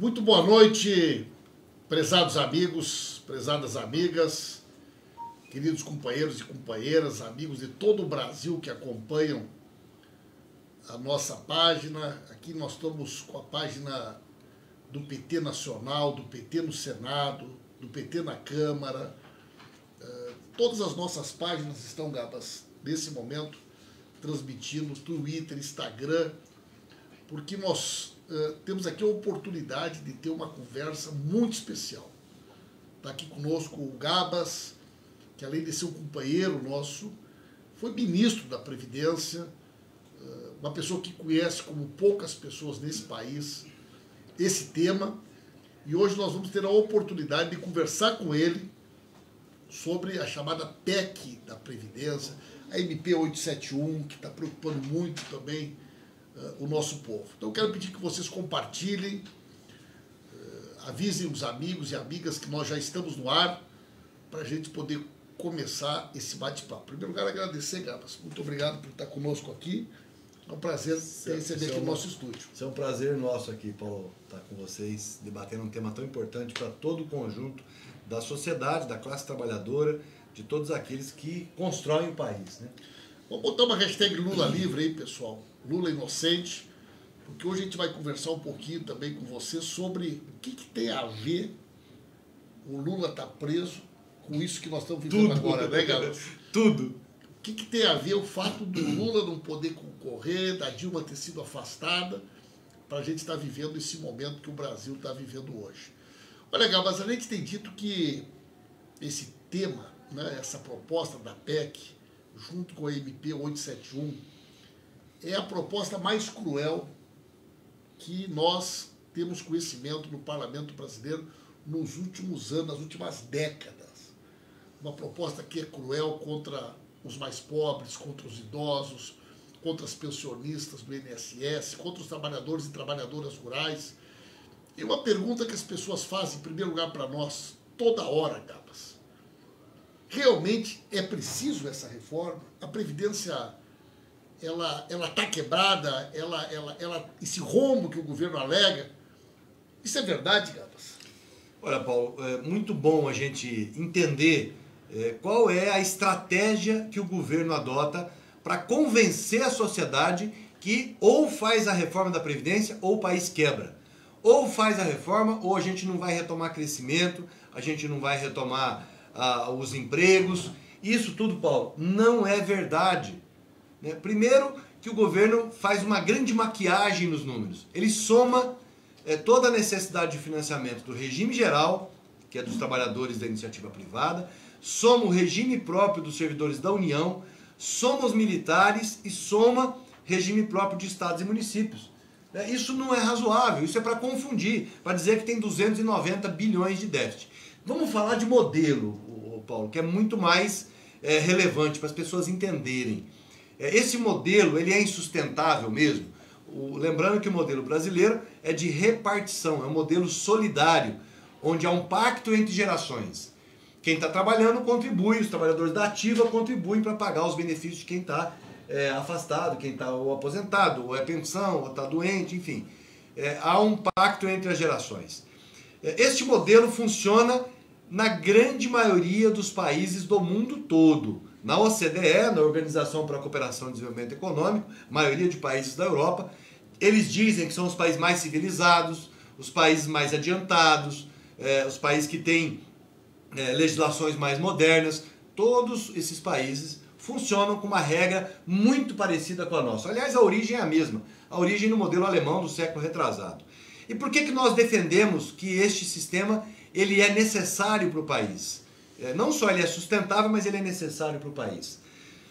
Muito boa noite, prezados amigos, prezadas amigas, queridos companheiros e companheiras, amigos de todo o Brasil que acompanham a nossa página. Aqui nós estamos com a página do PT Nacional, do PT no Senado, do PT na Câmara. Todas as nossas páginas estão, Gabas, nesse momento, transmitindo Twitter, Instagram, porque nós temos aqui a oportunidade de ter uma conversa muito especial. Está aqui conosco o Gabas, que além de ser um companheiro nosso, foi ministro da Previdência, uma pessoa que conhece como poucas pessoas nesse país esse tema, e hoje nós vamos ter a oportunidade de conversar com ele sobre a chamada PEC da Previdência, a MP 871, que está preocupando muito também o nosso povo. Então eu quero pedir que vocês compartilhem, avisem os amigos e amigas que nós já estamos no ar, para a gente poder começar esse bate-papo. Em primeiro lugar, agradecer, Gabas. Muito obrigado por estar conosco aqui. É um prazer receber aqui no nosso estúdio. É um prazer nosso aqui, Paulo, estar com vocês, debatendo um tema tão importante para todo o conjunto da sociedade, da classe trabalhadora, de todos aqueles que constroem o país, né? Vamos botar uma hashtag Lula livre aí, pessoal. Lula inocente, porque hoje a gente vai conversar um pouquinho também com você sobre o que tem a ver o Lula estar preso com isso que nós estamos vivendo agora, né, Gabas? Tudo. O que tem a ver o fato do Lula não poder concorrer, da Dilma ter sido afastada, para a gente estar vivendo esse momento que o Brasil está vivendo hoje. Olha, Gabas, a gente tem dito que esse tema, né, essa proposta da PEC, junto com a MP 871, é a proposta mais cruel que nós temos conhecimento no parlamento brasileiro nos últimos anos, nas últimas décadas. Uma proposta que é cruel contra os mais pobres, contra os idosos, contra as pensionistas do INSS, contra os trabalhadores e trabalhadoras rurais. E uma pergunta que as pessoas fazem, em primeiro lugar, para nós, toda hora, Gabas. Realmente é preciso essa reforma? A Previdência ela está quebrada? Esse rombo que o governo alega? Isso é verdade, Gabas? Olha, Paulo, é muito bom a gente entender qual é a estratégia que o governo adota para convencer a sociedade que ou faz a reforma da Previdência ou o país quebra. Ou faz a reforma ou a gente não vai retomar crescimento, a gente não vai retomar os empregos. Isso tudo, Paulo, não é verdade, né? Primeiro que o governo faz uma grande maquiagem nos números. Ele soma toda a necessidade de financiamento do regime geral, que é dos trabalhadores da iniciativa privada, soma o regime próprio dos servidores da União, soma os militares e soma regime próprio de estados e municípios. Isso não é razoável, isso é para confundir, para dizer que tem 290 bilhões de déficit. Vamos falar de modelo, Paulo, que é muito mais relevante para as pessoas entenderem. Esse modelo ele é insustentável mesmo. Lembrando que o modelo brasileiro é de repartição, é um modelo solidário, onde há um pacto entre gerações. Quem está trabalhando contribui, os trabalhadores da ativa contribuem para pagar os benefícios de quem está afastado, quem está ou aposentado, ou é pensão, ou está doente, enfim. Há um pacto entre as gerações. Este modelo funciona na grande maioria dos países do mundo todo. Na OCDE, na Organização para a Cooperação e Desenvolvimento Econômico, maioria de países da Europa, eles dizem que são os países mais civilizados, os países mais adiantados, os países que têm legislações mais modernas. Todos esses países funcionam com uma regra muito parecida com a nossa. Aliás, a origem é a mesma. A origem no modelo alemão do século retrasado. E por que nós defendemos que este sistema ele é necessário para o país? Não só ele é sustentável, mas ele é necessário para o país.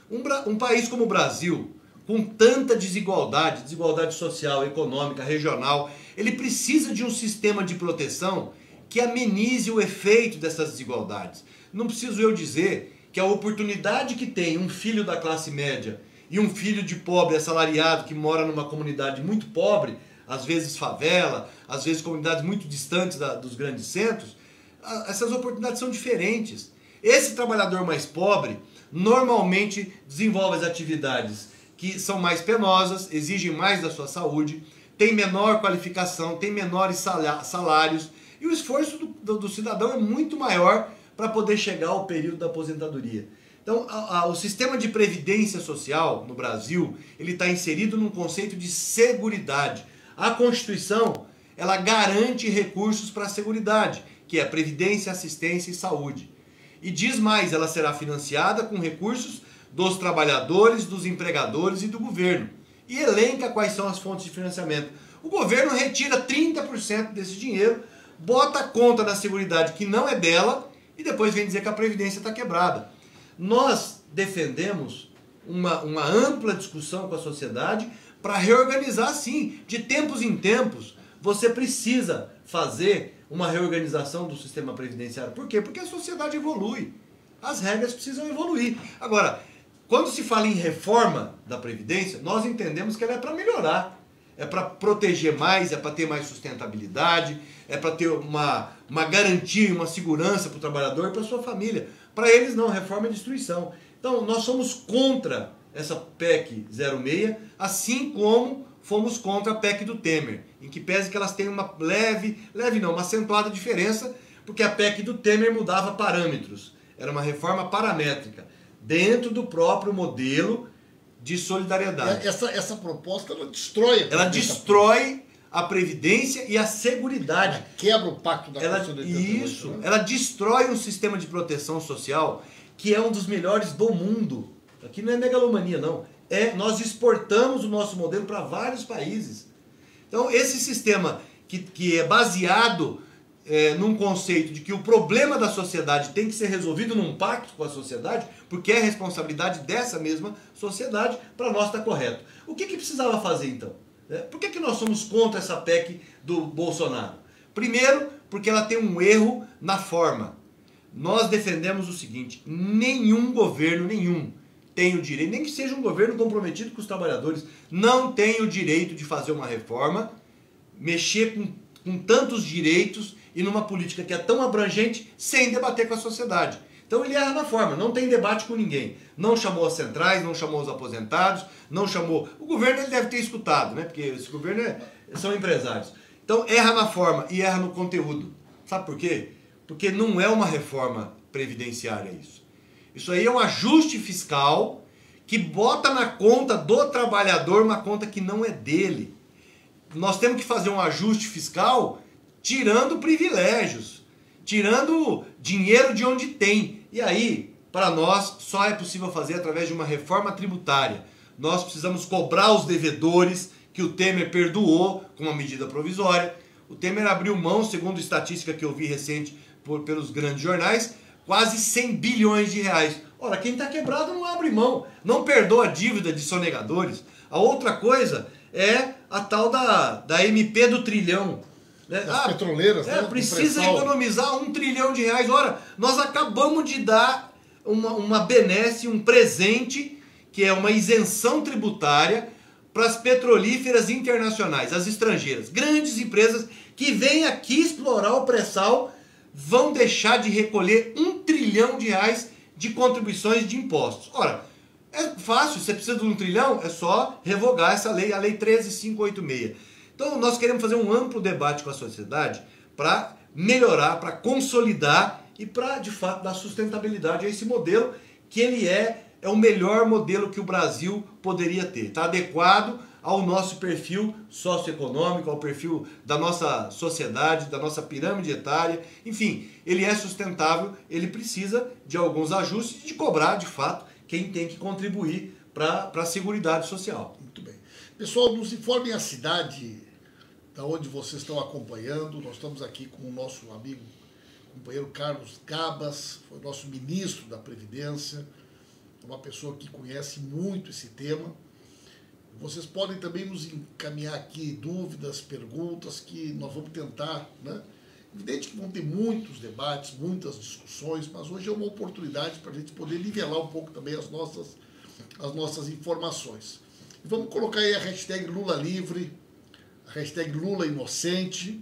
Um país como o Brasil, com tanta desigualdade, desigualdade social, econômica, regional, ele precisa de um sistema de proteção que amenize o efeito dessas desigualdades. Não preciso eu dizer que a oportunidade que tem um filho da classe média e um filho de pobre assalariado que mora numa comunidade muito pobre, às vezes favela, às vezes comunidades muito distantes dos grandes centros, essas oportunidades são diferentes. Esse trabalhador mais pobre normalmente desenvolve as atividades que são mais penosas, exigem mais da sua saúde, tem menor qualificação, tem menores salários, e o esforço do cidadão é muito maior para poder chegar ao período da aposentadoria. Então, o sistema de previdência social no Brasil, ele está inserido num conceito de seguridade. A Constituição, ela garante recursos para a seguridade, que é previdência, assistência e saúde. E diz mais, ela será financiada com recursos dos trabalhadores, dos empregadores e do governo. E elenca quais são as fontes de financiamento. O governo retira 30% desse dinheiro, bota a conta na seguridade que não é dela e depois vem dizer que a Previdência está quebrada. Nós defendemos uma ampla discussão com a sociedade para reorganizar, sim. De tempos em tempos, você precisa fazer uma reorganização do sistema previdenciário. Por quê? Porque a sociedade evolui. As regras precisam evoluir. Agora, quando se fala em reforma da Previdência, nós entendemos que ela é para melhorar. É para proteger mais, é para ter mais sustentabilidade, é para ter uma garantia, uma segurança para o trabalhador e para a sua família. Para eles não, reforma é destruição. Então nós somos contra essa PEC 06, assim como fomos contra a PEC do Temer, em que pese que elas têm uma uma acentuada diferença, porque a PEC do Temer mudava parâmetros. Era uma reforma paramétrica, dentro do próprio modelo de solidariedade. Essa proposta, ela destrói a Previdência e a Seguridade. Ela quebra o pacto da Constituição de 88. Isso, né? Ela destrói um sistema de proteção social que é um dos melhores do mundo. Aqui não é megalomania, não. Nós exportamos o nosso modelo para vários países. Então, esse sistema que é baseado num conceito de que o problema da sociedade tem que ser resolvido num pacto com a sociedade, porque é responsabilidade dessa mesma sociedade, para nós está correto. O que precisava fazer, então? Por que nós somos contra essa PEC do Bolsonaro? Primeiro, porque ela tem um erro na forma. Nós defendemos o seguinte: nenhum governo, tem o direito, nem que seja um governo comprometido com os trabalhadores, não tem o direito de fazer uma reforma, mexer com tantos direitos e numa política que é tão abrangente sem debater com a sociedade. Então ele erra na forma, não tem debate com ninguém. Não chamou as centrais, não chamou os aposentados, não chamou... O governo ele deve ter escutado, né? Porque esse governo são empresários. Então erra na forma e erra no conteúdo. Sabe por quê? Porque não é uma reforma previdenciária isso. Isso aí é um ajuste fiscal que bota na conta do trabalhador uma conta que não é dele. Nós temos que fazer um ajuste fiscal tirando privilégios, tirando dinheiro de onde tem. E aí, para nós, só é possível fazer através de uma reforma tributária. Nós precisamos cobrar os devedores que o Temer perdoou com uma medida provisória. O Temer abriu mão, segundo estatística que eu vi recente pelos grandes jornais, quase 100 bilhões de reais. Ora, quem está quebrado não abre mão, não perdoa a dívida de sonegadores. A outra coisa é a tal da MP do trilhão. As petroleiras, né? Precisa economizar 1 trilhão de reais. Ora, nós acabamos de dar uma benesse, um presente, que é uma isenção tributária para as petrolíferas internacionais, as estrangeiras. Grandes empresas que vêm aqui explorar o pré-sal vão deixar de recolher 1 trilhão de reais de contribuições de impostos. Ora, é fácil, você precisa de 1 trilhão, é só revogar essa lei, a Lei 13.586. Então nós queremos fazer um amplo debate com a sociedade para melhorar, para consolidar e para, de fato, dar sustentabilidade a esse modelo, que ele é o melhor modelo que o Brasil poderia ter. Está adequado ao nosso perfil socioeconômico, ao perfil da nossa sociedade, da nossa pirâmide etária. Enfim, ele é sustentável, ele precisa de alguns ajustes e de cobrar, de fato, quem tem que contribuir para a seguridade social. Muito bem. Pessoal, nos informem a cidade da onde vocês estão acompanhando. Nós estamos aqui com o nosso amigo, companheiro Carlos Gabas, foi nosso ministro da Previdência, uma pessoa que conhece muito esse tema. Vocês podem também nos encaminhar aqui dúvidas, perguntas, que nós vamos tentar, né? Evidente que vão ter muitos debates, muitas discussões, mas hoje é uma oportunidade para a gente poder nivelar um pouco também as nossas informações. E vamos colocar aí a hashtag Lula Livre, a hashtag Lula Inocente,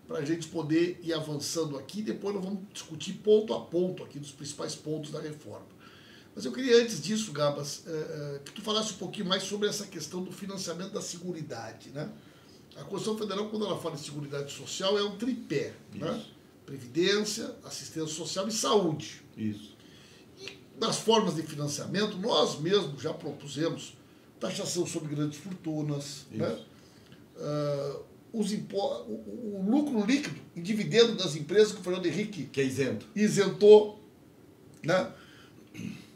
para a gente poder ir avançando aqui. Depois nós vamos discutir ponto a ponto aqui dos principais pontos da reforma. Mas eu queria, antes disso, Gabas, que tu falasse um pouquinho mais sobre essa questão do financiamento da Seguridade, né? A Constituição Federal, quando ela fala de Seguridade Social, é um tripé, né? Previdência, assistência social e saúde. Isso. E nas formas de financiamento, nós mesmos já propusemos taxação sobre grandes fortunas, né? O lucro líquido e dividendo das empresas que o Fernando Henrique que é isentou, né?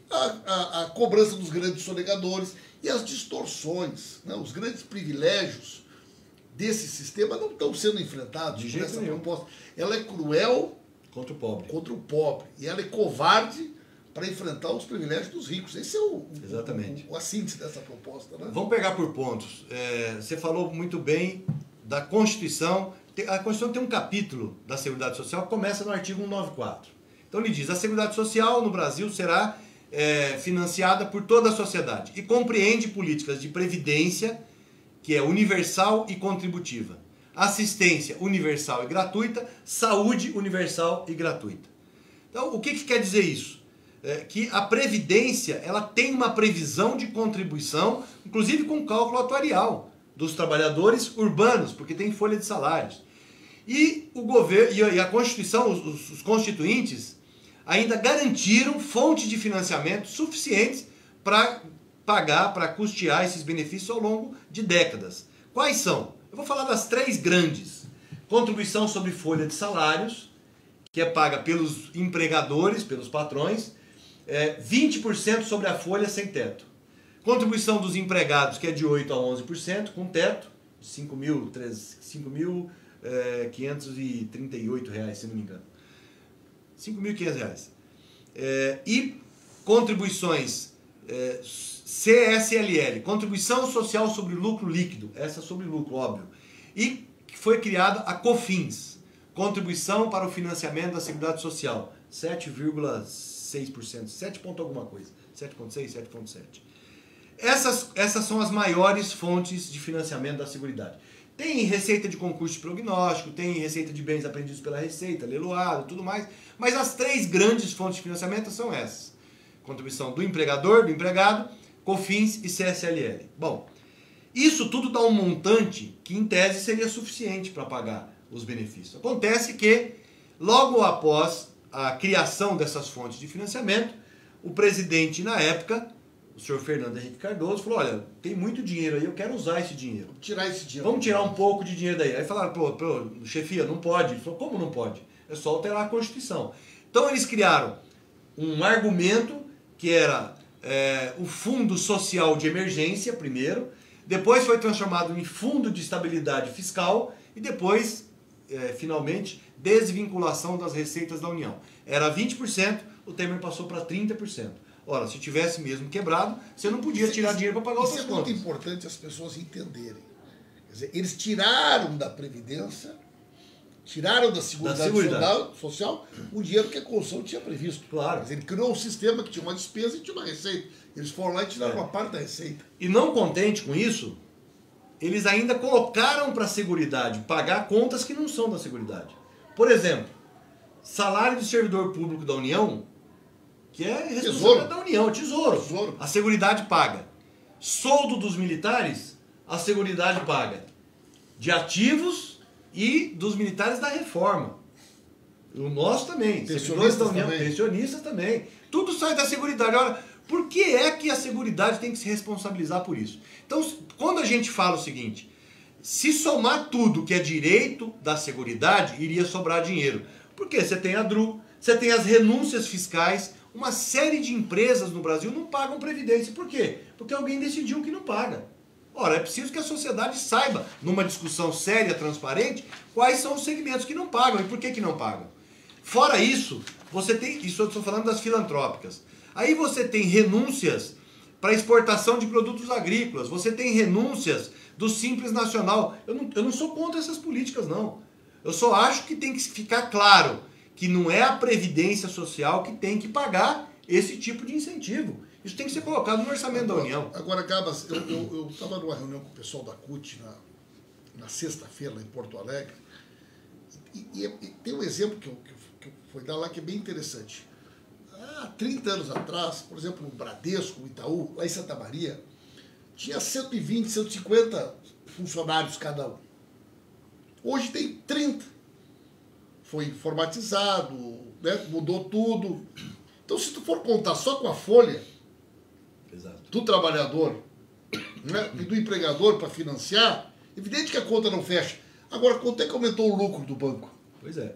A cobrança dos grandes sonegadores e as distorções, né? Os grandes privilégios desse sistema não estão sendo enfrentados de por jeito essa nenhum. proposta. Ela é cruel Contra o pobre. E ela é covarde para enfrentar os privilégios dos ricos. Esse é Exatamente. a síntese dessa proposta, né? Vamos pegar por pontos. Você falou muito bem da Constituição. A Constituição tem um capítulo da Seguridade Social que começa no artigo 194. Então ele diz: a Seguridade Social no Brasil será financiada por toda a sociedade e compreende políticas de previdência, que é universal e contributiva, assistência universal e gratuita, saúde universal e gratuita. Então, o que quer dizer isso? Que a Previdência ela tem uma previsão de contribuição, inclusive com cálculo atuarial, dos trabalhadores urbanos, porque tem folha de salários. E o governo e a Constituição, os constituintes, ainda garantiram fontes de financiamento suficientes para pagar, para custear esses benefícios ao longo de décadas. Quais são? Eu vou falar das três grandes. Contribuição sobre folha de salários, que é paga pelos empregadores, pelos patrões, 20% sobre a folha sem teto. Contribuição dos empregados, que é de 8% a 11%, com teto, R$ 5.538, se não me engano. R$ 5.500. E contribuições CSLL, Contribuição Social sobre Lucro Líquido, essa sobre lucro, óbvio. E foi criada a COFINS, Contribuição para o Financiamento da Seguridade Social, 7,6%, 7 ponto alguma coisa, 7,6, 7,7. Essas são as maiores fontes de financiamento da Seguridade. Tem receita de concurso de prognóstico, tem receita de bens apreendidos pela Receita, leiloado, tudo mais. Mas as três grandes fontes de financiamento são essas. Contribuição do empregador, do empregado, COFINS e CSLL. Bom, isso tudo dá um montante que em tese seria suficiente para pagar os benefícios. Acontece que, logo após a criação dessas fontes de financiamento, o presidente na época, o senhor Fernando Henrique Cardoso, falou: olha, tem muito dinheiro aí, eu quero usar esse dinheiro. Vamos tirar um pouco de dinheiro daí. Aí falaram: pô, chefia, não pode. Ele falou: como não pode? É só alterar a Constituição. Então eles criaram um argumento que era o Fundo Social de Emergência, primeiro, depois foi transformado em Fundo de Estabilidade Fiscal e depois, finalmente, desvinculação das receitas da União. Era 20%, o Temer passou para 30%. Ora, se tivesse mesmo quebrado, você não podia tirar dinheiro para pagar outras contas. Isso é muito importante as pessoas entenderem. Quer dizer, eles tiraram da Previdência, tiraram da Seguridade Social o dinheiro que a Constituição tinha previsto. Claro. Quer dizer, ele criou um sistema que tinha uma despesa e tinha uma receita. Eles foram lá e tiraram uma parte da receita. E não contente com isso, eles ainda colocaram para a Seguridade pagar contas que não são da Seguridade. Por exemplo, salário de servidor público da União, que é responsabilidade da União, tesouro. A Seguridade paga. Soldo dos militares, a Seguridade paga. De ativos e dos militares da reforma. O nosso também. Servidores da União, pensionistas também. Tudo sai da Seguridade. Ora, por que é que a Seguridade tem que se responsabilizar por isso? Então, quando a gente fala o seguinte: se somar tudo que é direito da Seguridade, iria sobrar dinheiro. Porque você tem a DRU, você tem as renúncias fiscais. Uma série de empresas no Brasil não pagam Previdência. Por quê? Porque alguém decidiu que não paga. Ora, é preciso que a sociedade saiba, numa discussão séria, transparente, quais são os segmentos que não pagam e por que não pagam. Fora isso, você tem, isso eu estou falando das filantrópicas, aí você tem renúncias para exportação de produtos agrícolas, você tem renúncias do Simples Nacional. Eu não sou contra essas políticas, não. Eu só acho que tem que ficar claro que não é a Previdência Social que tem que pagar esse tipo de incentivo. Isso tem que ser colocado no orçamento da União. Agora, Gabas, eu estava numa reunião com o pessoal da CUT na sexta-feira, lá em Porto Alegre, e tem um exemplo que foi dar lá que é bem interessante. Há 30 anos atrás, por exemplo, o Bradesco, o Itaú, lá em Santa Maria, tinha 120, 150 funcionários cada um. Hoje tem 30. Foi informatizado, né? Mudou tudo. Então, se tu for contar só com a folha do trabalhador, né? E do empregador para financiar, evidente que a conta não fecha. Agora, quanto é que aumentou o lucro do banco? Pois é.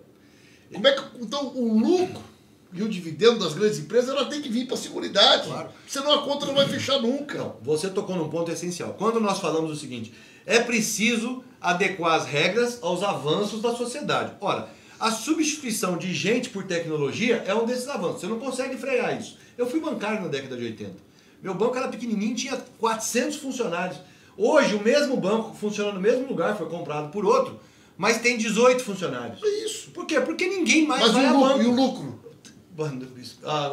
Como é que, então, o lucro e o dividendo das grandes empresas, ela tem que vir para a Seguridade. Claro. Senão a conta não vai fechar nunca. Não, você tocou num ponto essencial. Quando nós falamos o seguinte, é preciso adequar as regras aos avanços da sociedade. Ora, a substituição de gente por tecnologia é um desses avanços. Você não consegue frear isso. Eu fui bancário na década de 80. Meu banco era pequenininho, tinha 400 funcionários. Hoje, o mesmo banco funciona no mesmo lugar, foi comprado por outro, mas tem 18 funcionários. É isso. Por quê? Porque ninguém mais Mas vai a banco. E o lucro?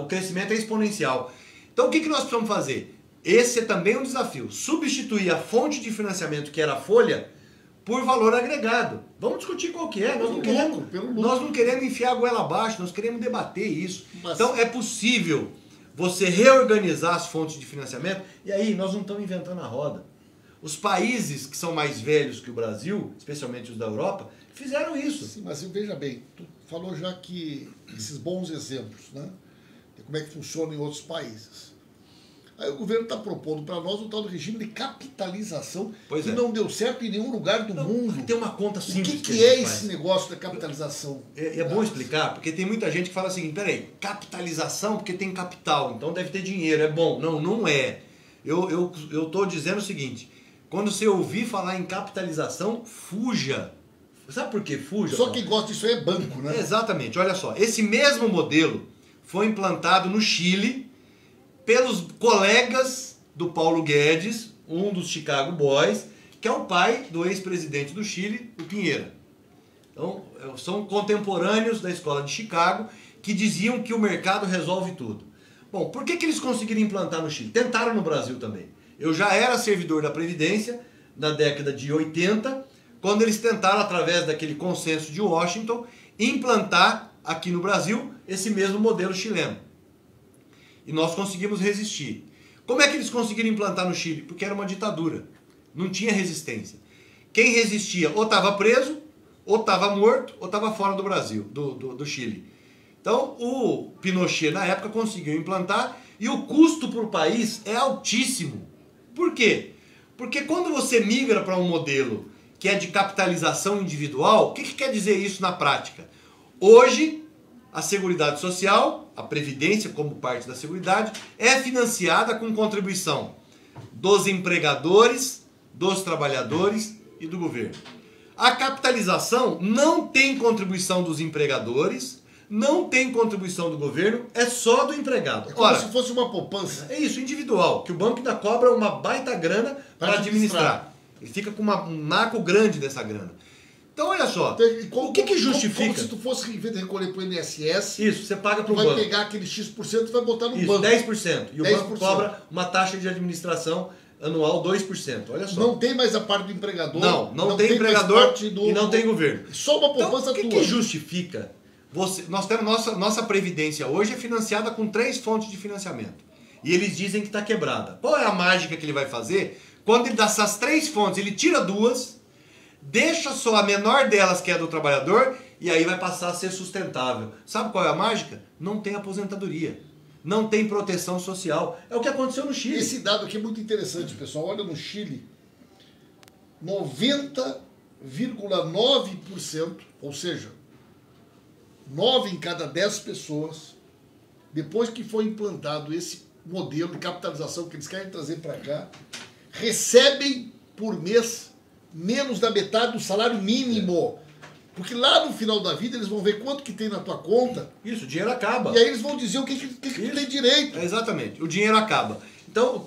O crescimento é exponencial. Então, o que nós precisamos fazer? Esse é também um desafio. Substituir a fonte de financiamento, que era a folha, por valor agregado. Vamos discutir qual que é. Nós não queremos enfiar a goela abaixo, nós queremos debater isso. Então, é possível você reorganizar as fontes de financiamento, e aí nós não estamos inventando a roda. Os países que são mais velhos que o Brasil, especialmente os da Europa, fizeram isso. Sim, mas veja bem, tu falou já que esses bons exemplos, né? De como é que funciona em outros países. Aí o governo está propondo para nós o tal do regime de capitalização, que não deu certo em nenhum lugar do mundo. Tem uma conta simples. O que é esse negócio da capitalização? É bom explicar, porque tem muita gente que fala assim, peraí, capitalização porque tem capital, então deve ter dinheiro, é bom. Não, não é. Eu estou dizendo o seguinte, quando você ouvir falar em capitalização, fuja. Sabe por que fuja? Só quem gosta disso aí é banco, né? Exatamente, olha só, esse mesmo modelo foi implantado no Chile pelos colegas do Paulo Guedes, um dos Chicago Boys, que é o pai do ex-presidente do Chile, o Pinheira. Então, são contemporâneos da escola de Chicago que diziam que o mercado resolve tudo. Bom, por que eles conseguiram implantar no Chile? Tentaram no Brasil também. Eu já era servidor da Previdência na década de 80, quando eles tentaram, através daquele consenso de Washington, implantar aqui no Brasil esse mesmo modelo chileno. E nós conseguimos resistir. Como é que eles conseguiram implantar no Chile? Porque era uma ditadura. Não tinha resistência. Quem resistia ou estava preso, ou estava morto, ou estava fora do Brasil, do Chile. Então, o Pinochet, na época, conseguiu implantar e o custo para o país é altíssimo. Por quê? Porque quando você migra para um modelo que é de capitalização individual, o que quer dizer isso na prática? Hoje, a Seguridade Social, a Previdência como parte da Seguridade, é financiada com contribuição dos empregadores, dos trabalhadores e do governo. A capitalização não tem contribuição dos empregadores, não tem contribuição do governo, é só do empregado. É como se fosse uma poupança. É isso, individual, que o banco ainda cobra uma baita grana para administrar. Ele fica com um naco grande dessa grana. Então, olha só, o que justifica? Como se tu fosse, em vez de recolher para o INSS, isso, você paga para o banco. Vai pegar aquele X% e vai botar no isso, banco. 10%. E o 10%. banco cobra uma taxa de administração anual 2%. Olha só. Não tem mais a parte do empregador. Não tem empregador e não tem governo. Só uma poupança tua. O que justifica? Nós temos nossa Previdência hoje é financiada com 3 fontes de financiamento. E eles dizem que está quebrada. Qual é a mágica que ele vai fazer? Quando ele dessas 3 fontes, ele tira 2... deixa só a menor delas, que é a do trabalhador, e aí vai passar a ser sustentável. Sabe qual é a mágica? Não tem aposentadoria. Não tem proteção social. É o que aconteceu no Chile. Esse dado aqui é muito interessante, pessoal. Olha no Chile, 90,9%, ou seja, 9 em cada 10 pessoas, depois que foi implantado esse modelo de capitalização que eles querem trazer para cá, recebem por mês menos da metade do salário mínimo. Porque lá no final da vida eles vão ver quanto que tem na tua conta. Isso, o dinheiro acaba. E aí eles vão dizer o que tu tem direito. Exatamente, o dinheiro acaba. Então,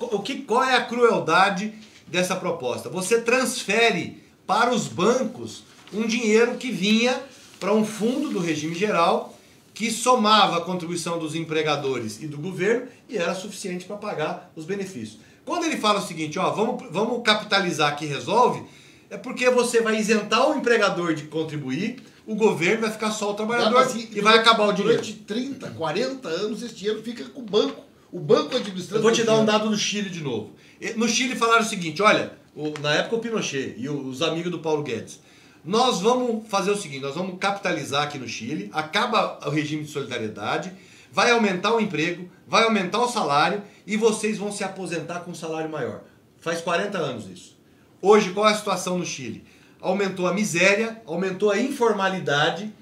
qual é a crueldade dessa proposta? Você transfere para os bancos um dinheiro que vinha para um fundo do regime geral que somava a contribuição dos empregadores e do governo e era suficiente para pagar os benefícios. Quando ele fala o seguinte, ó, vamos capitalizar que resolve, é porque você vai isentar o empregador de contribuir, o governo vai ficar só o trabalhador e vai acabar o dinheiro. Durante 30, 40 anos esse dinheiro fica com o banco. O banco administrando. Eu vou te dar um dado do Chile de novo. No Chile falaram o seguinte, olha, na época o Pinochet e os amigos do Paulo Guedes, Nós vamos fazer o seguinte, nós vamos capitalizar aqui no Chile, acaba o regime de solidariedade, vai aumentar o emprego, vai aumentar o salário e vocês vão se aposentar com um salário maior. Faz 40 anos isso. Hoje, qual é a situação no Chile? Aumentou a miséria, aumentou a informalidade,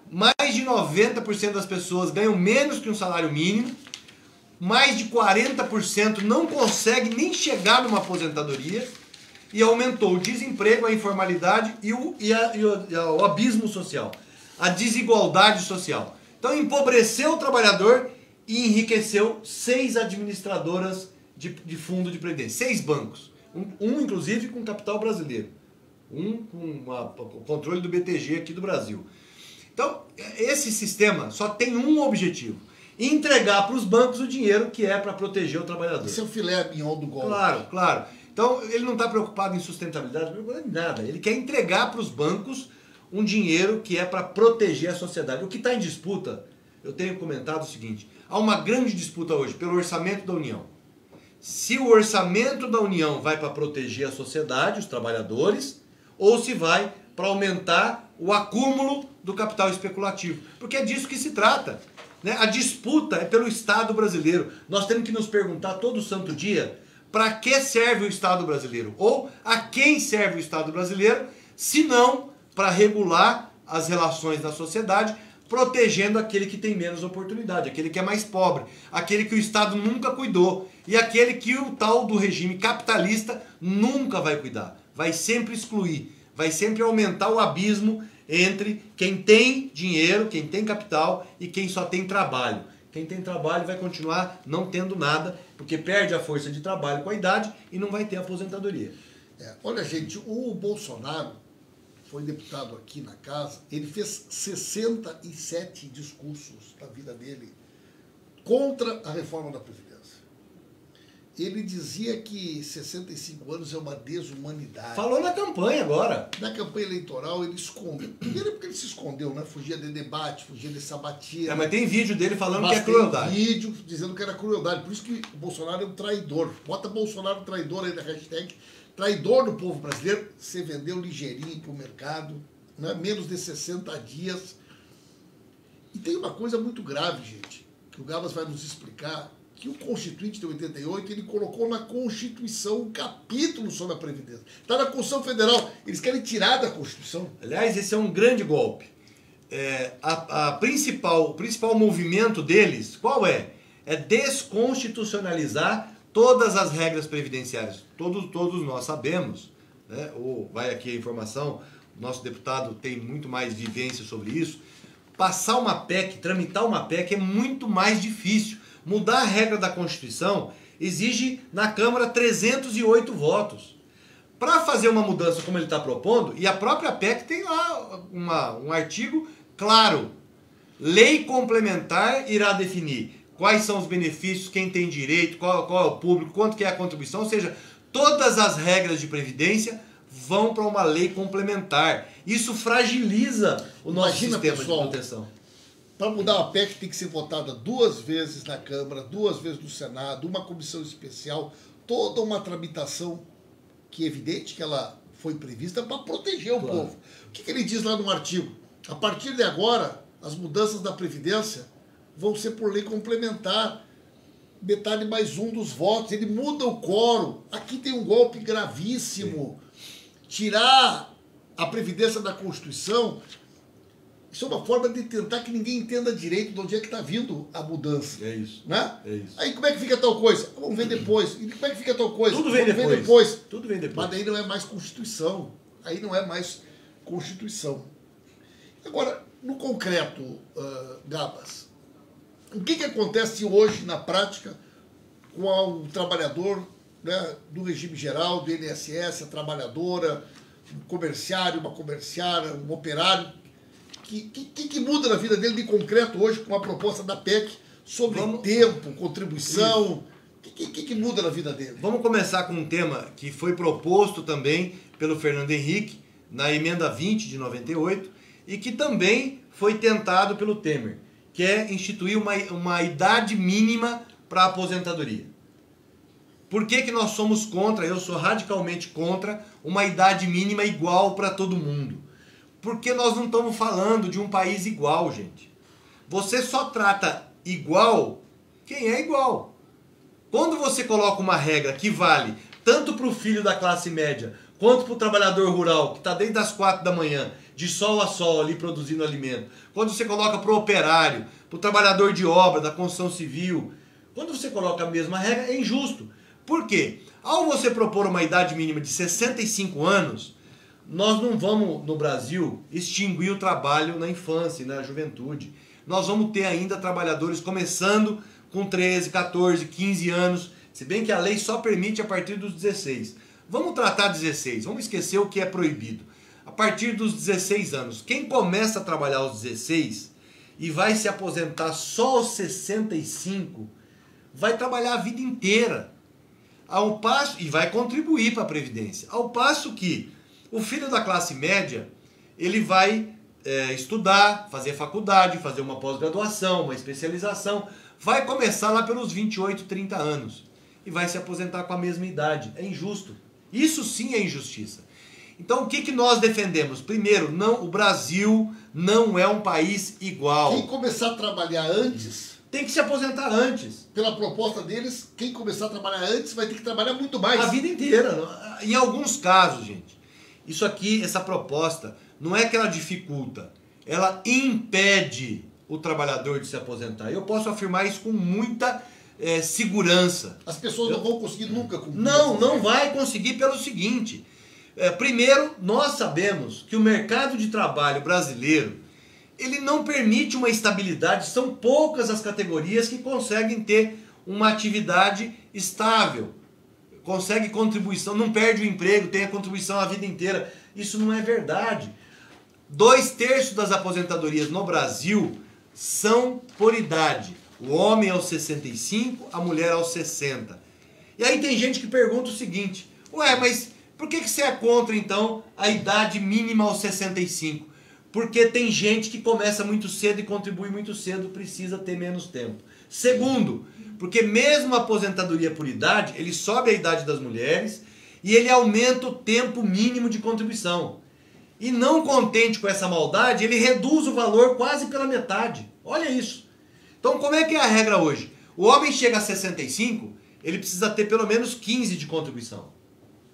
mais de 90% das pessoas ganham menos que um salário mínimo, mais de 40% não consegue nem chegar numa aposentadoria e aumentou o desemprego, a informalidade e o abismo social, a desigualdade social. Então empobreceu o trabalhador e enriqueceu 6 administradoras de fundo de previdência, 6 bancos, um inclusive com capital brasileiro, um com o controle do BTG aqui do Brasil. Então esse sistema só tem um objetivo: entregar para os bancos o dinheiro que é para proteger o trabalhador. Esse é o filé mignon do golpe. Claro, claro. Então ele não está preocupado em sustentabilidade, não está preocupado em nada. Ele quer entregar para os bancos um dinheiro que é para proteger a sociedade. O que está em disputa, eu tenho comentado o seguinte: há uma grande disputa hoje pelo orçamento da União. Se o orçamento da União vai para proteger a sociedade, os trabalhadores, ou se vai para aumentar o acúmulo do capital especulativo. Porque é disso que se trata. Né? A disputa é pelo Estado brasileiro. Nós temos que nos perguntar todo santo dia para que serve o Estado brasileiro? Ou a quem serve o Estado brasileiro, se não para regular as relações da sociedade, protegendo aquele que tem menos oportunidade, aquele que é mais pobre, aquele que o Estado nunca cuidou e aquele que o tal do regime capitalista nunca vai cuidar, vai sempre excluir, vai sempre aumentar o abismo entre quem tem dinheiro, quem tem capital e quem só tem trabalho. Quem tem trabalho vai continuar não tendo nada, porque perde a força de trabalho com a idade e não vai ter aposentadoria. Olha, gente, o Bolsonaro foi deputado aqui na casa, ele fez 67 discursos na vida dele contra a reforma da Previdência. Ele dizia que 65 anos é uma desumanidade. Falou na campanha agora. Na campanha eleitoral ele escondeu. Primeiro porque ele se escondeu, né? Fugia de debate, fugia de sabatina. Mas tem vídeo dele falando que é crueldade. Tem vídeo dizendo que era crueldade. Por isso que o Bolsonaro é um traidor. Bota Bolsonaro traidor aí na hashtag. Traidor do povo brasileiro. Você vendeu ligeirinho pro mercado, né? Menos de 60 dias. E tem uma coisa muito grave, gente, que o Gabas vai nos explicar, que o Constituinte de 88, ele colocou na Constituição um capítulo sobre a Previdência. Está na Constituição Federal. Eles querem tirar da Constituição. Aliás, esse é um grande golpe. O principal movimento deles, qual é? É desconstitucionalizar todas as regras previdenciárias. Todos nós sabemos, né? Ou vai aqui a informação, nosso deputado tem muito mais vivência sobre isso. Passar uma PEC, tramitar uma PEC é muito mais difícil. Mudar a regra da Constituição exige na Câmara 308 votos. Para fazer uma mudança como ele está propondo, e a própria PEC tem lá um artigo claro: lei complementar irá definir quais são os benefícios, quem tem direito, qual é o público, quanto que é a contribuição, ou seja, todas as regras de previdência vão para uma lei complementar. Isso fragiliza o nosso sistema, pessoal, de proteção. Para mudar a PEC tem que ser votada 2 vezes na Câmara, 2 vezes no Senado, uma comissão especial, toda uma tramitação que é evidente que ela foi prevista para proteger o povo. O que ele diz lá no artigo? A partir de agora, as mudanças da Previdência vão ser por lei complementar, metade mais 1 dos votos. Ele muda o quórum. Aqui tem um golpe gravíssimo. Tirar a Previdência da Constituição, isso é uma forma de tentar que ninguém entenda direito de onde é que está vindo a mudança. É isso. Né? É isso. Aí como é que fica tal coisa? Vamos ver depois. E como é que fica tal coisa? Tudo vem depois. Tudo vem depois. Mas daí não é mais Constituição. Aí não é mais Constituição. Agora, no concreto, Gabas, o que acontece hoje na prática com o trabalhador, né, do regime geral, do INSS, a trabalhadora, um comerciário, uma comerciária, um operário? Que muda na vida dele de concreto hoje com a proposta da PEC sobre tempo, contribuição? O que muda na vida dele? Vamos começar com um tema que foi proposto também pelo Fernando Henrique na emenda 20 de 98 e que também foi tentado pelo Temer, que é instituir uma idade mínima para a aposentadoria. Por que nós somos contra, eu sou radicalmente contra, uma idade mínima igual para todo mundo? Porque nós não estamos falando de um país igual, gente. Você só trata igual quem é igual. Quando você coloca uma regra que vale tanto para o filho da classe média quanto para o trabalhador rural, que está desde as 4 da manhã, de sol a sol ali produzindo alimento, quando você coloca para o operário, para o trabalhador de obra, da construção civil, quando você coloca a mesma regra, é injusto. Por quê? Ao você propor uma idade mínima de 65 anos, nós não vamos, no Brasil, extinguir o trabalho na infância e na juventude. Nós vamos ter ainda trabalhadores começando com 13, 14, 15 anos, se bem que a lei só permite a partir dos 16. Vamos tratar 16, vamos esquecer o que é proibido. A partir dos 16 anos, quem começa a trabalhar aos 16 e vai se aposentar só aos 65, vai trabalhar a vida inteira. Ao passo, e vai contribuir para a Previdência. Ao passo que o filho da classe média, ele vai estudar, fazer faculdade, fazer uma pós-graduação, uma especialização, vai começar lá pelos 28, 30 anos e vai se aposentar com a mesma idade. É injusto. Isso sim é injustiça. Então o que nós defendemos? Primeiro, não, o Brasil não é um país igual. Quem começar a trabalhar antes... Tem que se aposentar antes. Pela proposta deles, quem começar a trabalhar antes vai ter que trabalhar muito mais. A vida inteira. Em alguns casos, gente, isso aqui, essa proposta, não é que ela dificulta, ela impede o trabalhador de se aposentar. Eu posso afirmar isso com muita segurança. As pessoas não vão conseguir nunca cumprir. Não vai conseguir pelo seguinte. Primeiro, nós sabemos que o mercado de trabalho brasileiro, ele não permite uma estabilidade, são poucas as categorias que conseguem ter uma atividade estável, consegue contribuição, não perde o emprego, tem a contribuição a vida inteira. Isso não é verdade. 2/3 das aposentadorias no Brasil são por idade. O homem aos 65, a mulher aos 60. E aí tem gente que pergunta o seguinte, ué, mas por que você é contra então a idade mínima aos 65? Porque tem gente que começa muito cedo e contribui muito cedo, precisa ter menos tempo. Segundo, porque mesmo a aposentadoria por idade, ele sobe a idade das mulheres e ele aumenta o tempo mínimo de contribuição. E não contente com essa maldade, ele reduz o valor quase pela metade. Olha isso. Então como é que é a regra hoje? O homem chega a 65, ele precisa ter pelo menos 15 de contribuição.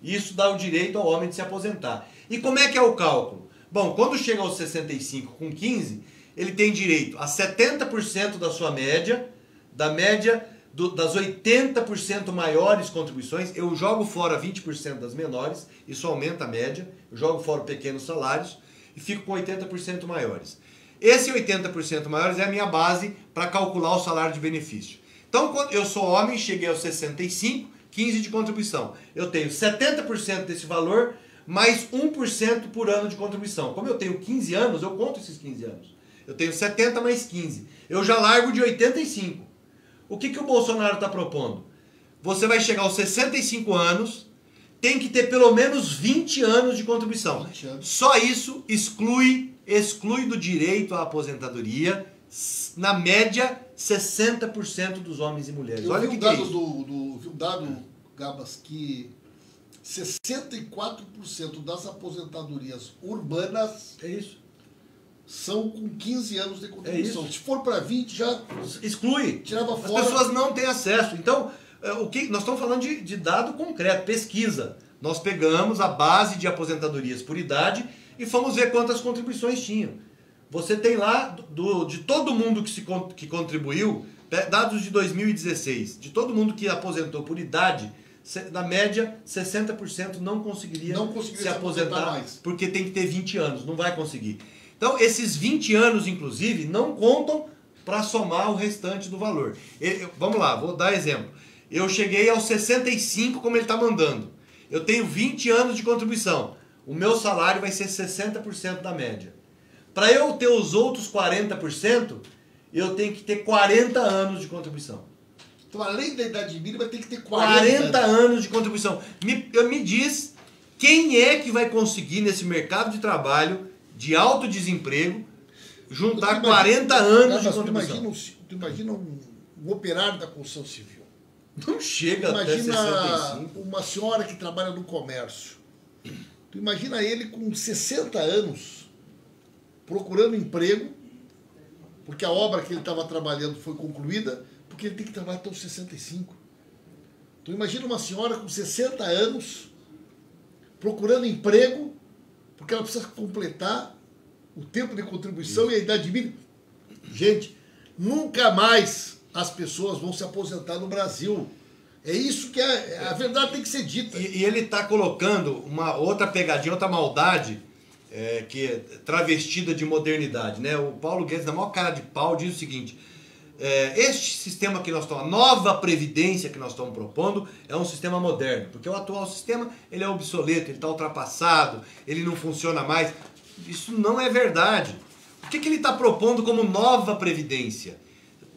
Isso dá o direito ao homem de se aposentar. E como é que é o cálculo? Bom, quando chega aos 65 com 15, ele tem direito a 70% da sua média, da média das 80% maiores contribuições, eu jogo fora 20% das menores, isso aumenta a média, eu jogo fora pequenos salários e fico com 80% maiores. Esse 80% maiores é a minha base para calcular o salário de benefício. Então, quando eu sou homem, cheguei aos 65, 15 de contribuição. Eu tenho 70% desse valor, mais 1% por ano de contribuição. Como eu tenho 15 anos, eu conto esses 15 anos. Eu tenho 70 mais 15. Eu já largo de 85. O que o Bolsonaro está propondo? Você vai chegar aos 65 anos, tem que ter pelo menos 20 anos de contribuição. 20 anos. Só isso exclui do direito à aposentadoria, na média, 60% dos homens e mulheres. Olha o que é isso. Vi um dado, Gabas, que 64% das aposentadorias urbanas são com 15 anos de contribuição. Se for para 20, já exclui. Tirava fora. As pessoas não têm acesso. Então, nós estamos falando de dado concreto, pesquisa. Nós pegamos a base de aposentadorias por idade e fomos ver quantas contribuições tinham. Você tem lá, de todo mundo que contribuiu, dados de 2016, de todo mundo que aposentou por idade, na média, 60% não conseguiria se aposentar mais, porque tem que ter 20 anos, não vai conseguir. Então, esses 20 anos, inclusive, não contam para somar o restante do valor. Vamos lá, vou dar exemplo. Eu cheguei aos 65, como ele está mandando. Eu tenho 20 anos de contribuição. O meu salário vai ser 60% da média. Para eu ter os outros 40%, eu tenho que ter 40 anos de contribuição. Então, além da idade mínima, tem que ter 40 anos de contribuição. Me diz quem é que vai conseguir nesse mercado de trabalho de alto desemprego juntar 40 anos de contribuição. Tu imagina um operário da construção civil. Não chega até 65. Imagina uma senhora que trabalha no comércio. Tu imagina ele com 60 anos procurando emprego, porque a obra que ele estava trabalhando foi concluída, porque ele tem que trabalhar até os 65. Então imagina uma senhora com 60 anos procurando emprego, porque ela precisa completar o tempo de contribuição e a idade mínima. Gente, nunca mais as pessoas vão se aposentar no Brasil. É isso que a verdade tem que ser dita. E ele está colocando uma outra pegadinha, outra maldade, que é travestida de modernidade, né? O Paulo Guedes, na maior cara de pau, diz o seguinte: este sistema que nós estamos, a nova previdência que nós estamos propondo é um sistema moderno, porque o atual sistema ele é obsoleto, ele está ultrapassado, ele não funciona mais. Isso não é verdade. O que ele está propondo como nova previdência?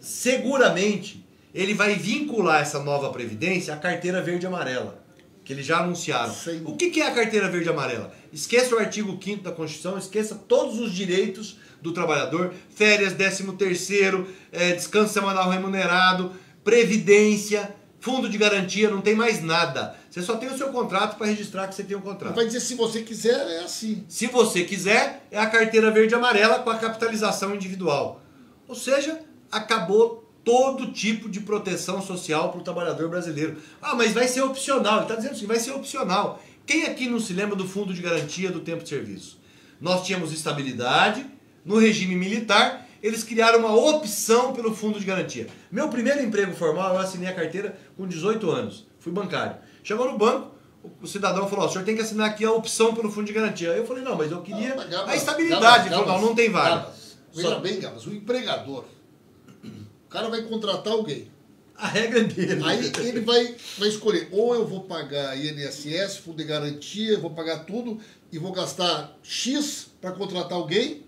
Seguramente ele vai vincular essa nova previdência à carteira verde e amarela, que eles já anunciaram. Sim. O que é a carteira verde e amarela? Esqueça o artigo 5º da Constituição, esqueça todos os direitos do trabalhador, férias, 13º, descanso semanal remunerado, previdência, fundo de garantia, não tem mais nada. Você só tem o seu contrato para registrar que você tem um contrato. Vai dizer, se você quiser, é assim. Se você quiser, é a carteira verde e amarela com a capitalização individual. Ou seja, acabou todo tipo de proteção social para o trabalhador brasileiro. Ah, mas vai ser opcional. Ele está dizendo assim, vai ser opcional. Quem aqui não se lembra do fundo de garantia do tempo de serviço? Nós tínhamos estabilidade. No regime militar, eles criaram uma opção pelo fundo de garantia. Meu primeiro emprego formal, eu assinei a carteira com 18 anos. Fui bancário. Chegou no banco, o cidadão falou, o senhor tem que assinar aqui a opção pelo fundo de garantia. Aí eu falei, não, mas eu queria a estabilidade. Ele falou, não tem vaga. Veja bem, Gabas, o empregador, o cara vai contratar alguém. A regra é dele. Aí ele vai escolher, ou eu vou pagar INSS, fundo de garantia, vou pagar tudo e vou gastar X para contratar alguém,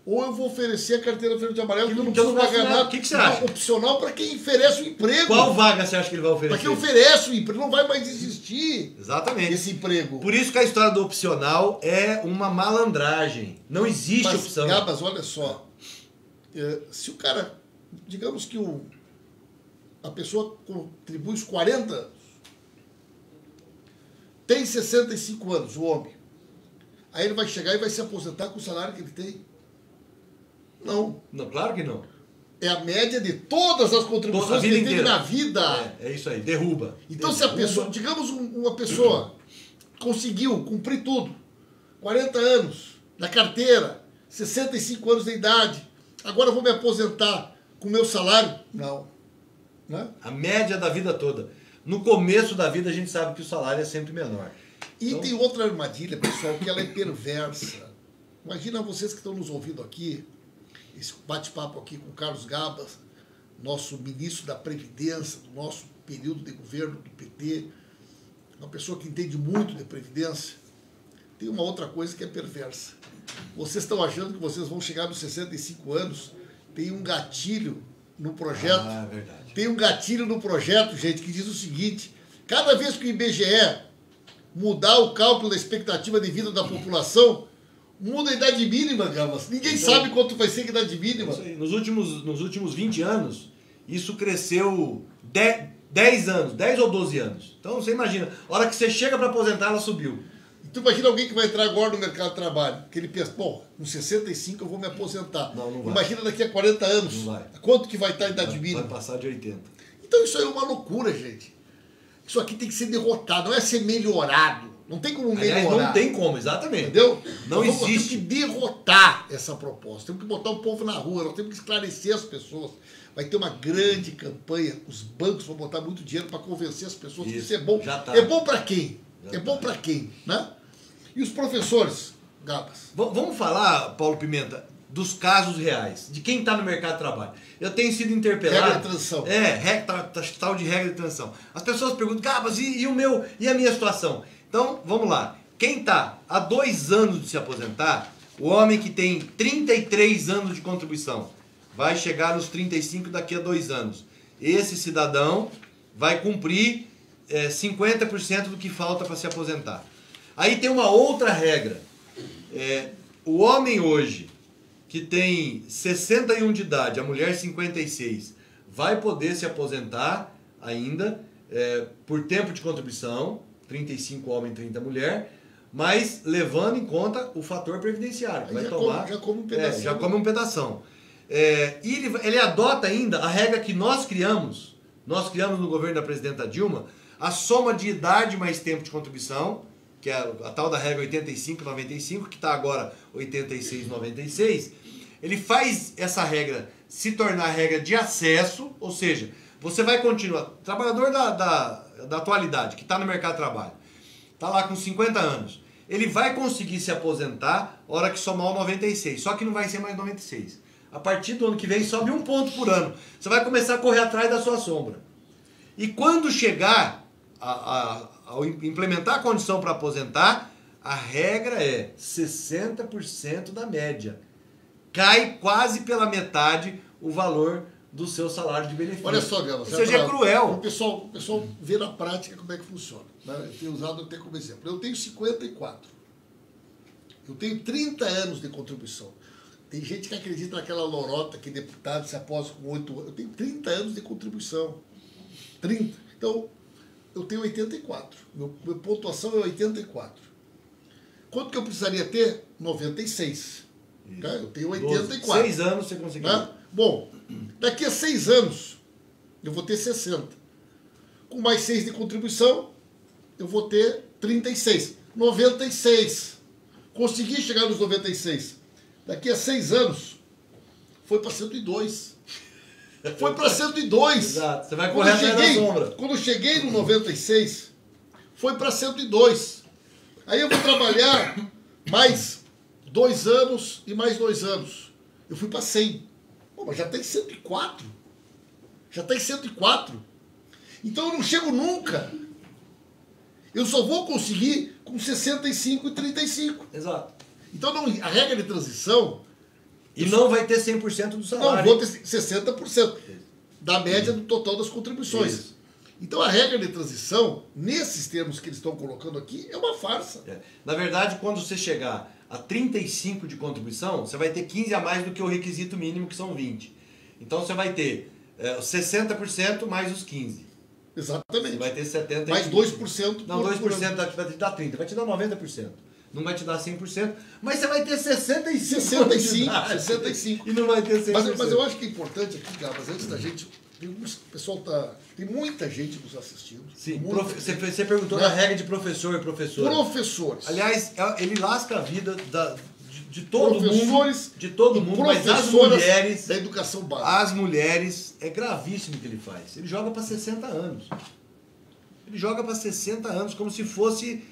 ou eu vou oferecer a carteira verde e amarela, que eu não preciso pagar nada. O que você acha? Opcional para quem oferece o emprego. Qual vaga você acha que ele vai oferecer? Para quem oferece o emprego, não vai mais existir. Exatamente. Esse emprego. Por isso que a história do opcional é uma malandragem. Não existe opção. Gabas, olha só. Se o cara, digamos que a pessoa contribui os 40 anos, tem 65 anos, o homem. Aí ele vai chegar e vai se aposentar com o salário que ele tem. Não. Não, claro que não. É a média de todas as contribuições que ele teve na vida. É isso aí, derruba. Então, se a pessoa, digamos uma pessoa conseguiu cumprir tudo, 40 anos, na carteira, 65 anos de idade, agora eu vou me aposentar com o meu salário? Não. Né? A média da vida toda. No começo da vida a gente sabe que o salário é sempre menor. E então... tem outra armadilha, pessoal, que ela é perversa. Imagina vocês que estão nos ouvindo aqui, esse bate-papo aqui com o Carlos Gabas, nosso ministro da Previdência, do nosso período de governo do PT, uma pessoa que entende muito de Previdência. Tem uma outra coisa que é perversa. Vocês estão achando que vocês vão chegar nos 65 anos, tem um gatilho no projeto. Ah, é verdade. Tem um gatilho no projeto, gente, que diz o seguinte: cada vez que o IBGE mudar o cálculo da expectativa de vida da população, muda a idade mínima, Gabas. Ninguém sabe quanto vai ser a idade mínima. Nos últimos 20 anos, isso cresceu 10 anos, 10 ou 12 anos. Então você imagina, a hora que você chega para aposentar, ela subiu. Então imagina alguém que vai entrar agora no mercado de trabalho, que ele pensa, pô, com 65 eu vou me aposentar. Não vai. Imagina daqui a 40 anos, não vai. Quanto que vai estar a idade mínima? Vai passar de 80. Então isso aí é uma loucura, gente. Isso aqui tem que ser derrotado, não é ser melhorado. Não tem como melhorar. Aliás, não tem como, exatamente. Entendeu? Não existe. Nós temos que derrotar essa proposta. Temos que botar o povo na rua, nós temos que esclarecer as pessoas. Vai ter uma grande campanha, os bancos vão botar muito dinheiro para convencer as pessoas que isso é bom. Já tá. É bom para quem? Já bom para quem? Né? E os professores, Gabas? Vamos falar, Paulo Pimenta, dos casos reais, de quem está no mercado de trabalho. Eu tenho sido interpelado... Regra de transição. Tal de regra de transição. As pessoas perguntam, Gabas, e a minha situação? Então, vamos lá. Quem está há 2 anos de se aposentar, o homem que tem 33 anos de contribuição, vai chegar nos 35 daqui a 2 anos. Esse cidadão vai cumprir 50% do que falta para se aposentar. Aí tem uma outra regra. O homem hoje, que tem 61 de idade, a mulher 56, vai poder se aposentar ainda por tempo de contribuição, 35 homem, 30 mulher, mas levando em conta o fator previdenciário, que vai tomar... Já come um pedaço. Já come um pedação. E ele adota ainda a regra que nós criamos no governo da presidenta Dilma, a soma de idade mais tempo de contribuição, que é a tal da regra 85-95, que está agora 86-96, ele faz essa regra se tornar regra de acesso, ou seja, você vai continuar, trabalhador da atualidade, que está no mercado de trabalho, está lá com 50 anos, ele vai conseguir se aposentar a hora que somar o 96, só que não vai ser mais 96. A partir do ano que vem sobe 1 ponto por ano. Você vai começar a correr atrás da sua sombra. E quando chegar ao implementar a condição para aposentar, a regra é 60% da média. Cai quase pela metade o valor do seu salário de benefício. Olha só, Gama. Ou seja, é cruel. O pessoal vê na prática como é que funciona. Né? Eu tenho usado até como exemplo. Eu tenho 54. Eu tenho 30 anos de contribuição. Tem gente que acredita naquela lorota que deputado se aposta com 8 anos. Eu tenho 30 anos de contribuição. 30. Então, eu tenho 84. Minha pontuação é 84. Quanto que eu precisaria ter? 96. Tá? Eu tenho 84. 6 anos você conseguiu. Né? Bom, daqui a 6 anos, eu vou ter 60. Com mais 6 de contribuição, eu vou ter 36. 96. Consegui chegar nos 96. Daqui a 6 anos, foi para 102. Foi para 102. Exato. Você vai correr atrás da sombra. Quando eu cheguei no 96, foi para 102. Aí eu vou trabalhar mais 2 anos e mais 2 anos. Eu fui para 100. Pô, mas já está em 104. Já está em 104. Então eu não chego nunca. Eu só vou conseguir com 65 e 35. Exato. Então não, a regra de transição... E não vai ter 100% do salário. Não, vou ter 60% da média do total das contribuições. Isso. Então a regra de transição, nesses termos que eles estão colocando aqui, é uma farsa. Na verdade, quando você chegar a 35 de contribuição, você vai ter 15 a mais do que o requisito mínimo, que são 20. Então você vai ter 60% mais os 15. Exatamente. Você vai ter 70%. Mais 2%. Não, 2% vai te dar 30%, vai te dar 90%. Não vai te dar 100%, mas você vai ter 65%. 65. E não vai ter 100%. Mas eu acho que é importante aqui, Gabas, antes da gente... Tem muita gente nos assistindo. Sim, você perguntou da regra de professor e professora. Professores. Aliás, ele lasca a vida de todo mundo. Mas as mulheres mulheres... da educação básica. As mulheres, é gravíssimo o que ele faz. Ele joga para 60 anos. Ele joga para 60 anos, como se fosse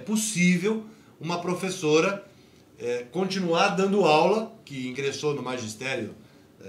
possível uma professora continuar dando aula, que ingressou no magistério,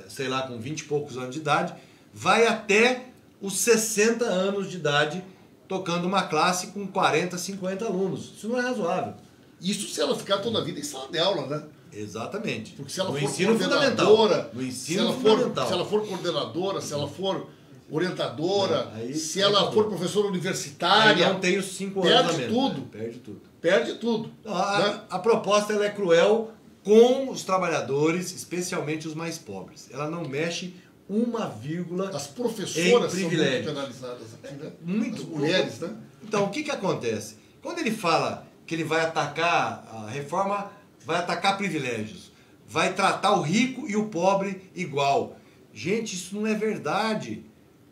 sei lá, com 20 e poucos anos de idade, vai até os 60 anos de idade tocando uma classe com 40, 50 alunos. Isso não é razoável. Isso se ela ficar toda a vida em sala de aula, né? Exatamente. Porque se ela no for ensino coordenadora, no ensino se ela for coordenadora, se ela for orientadora, se ela for professora universitária, aí não tem os 5 anos perde tudo. Perde tudo. Perde tudo. Né? A proposta ela é cruel com os trabalhadores, especialmente os mais pobres. Ela não mexe uma vírgula. As professoras são muito penalizadas aqui, né? Muito. As mulheres, né? Então, o que acontece? Quando ele fala que ele vai atacar a reforma, vai atacar privilégios, vai tratar o rico e o pobre igual. Gente, isso não é verdade.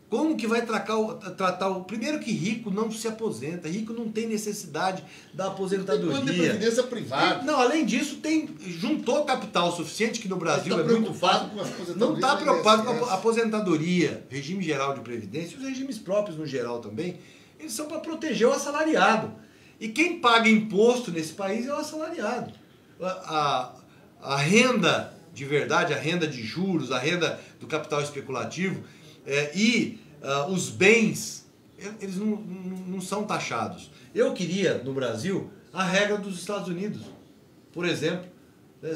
Como que vai tratar o... Primeiro que rico não se aposenta, rico não tem necessidade da aposentadoria. Tem plano de previdência privada. Não, além disso, juntou capital suficiente, que no Brasil é muito fácil. Não está preocupado com a aposentadoria, regime geral de previdência, os regimes próprios no geral também, eles são para proteger o assalariado. E quem paga imposto nesse país é o assalariado. A renda de verdade, a renda de juros, a renda do capital especulativo os bens, eles não são taxados. Eu queria, no Brasil, a regra dos Estados Unidos. Por exemplo,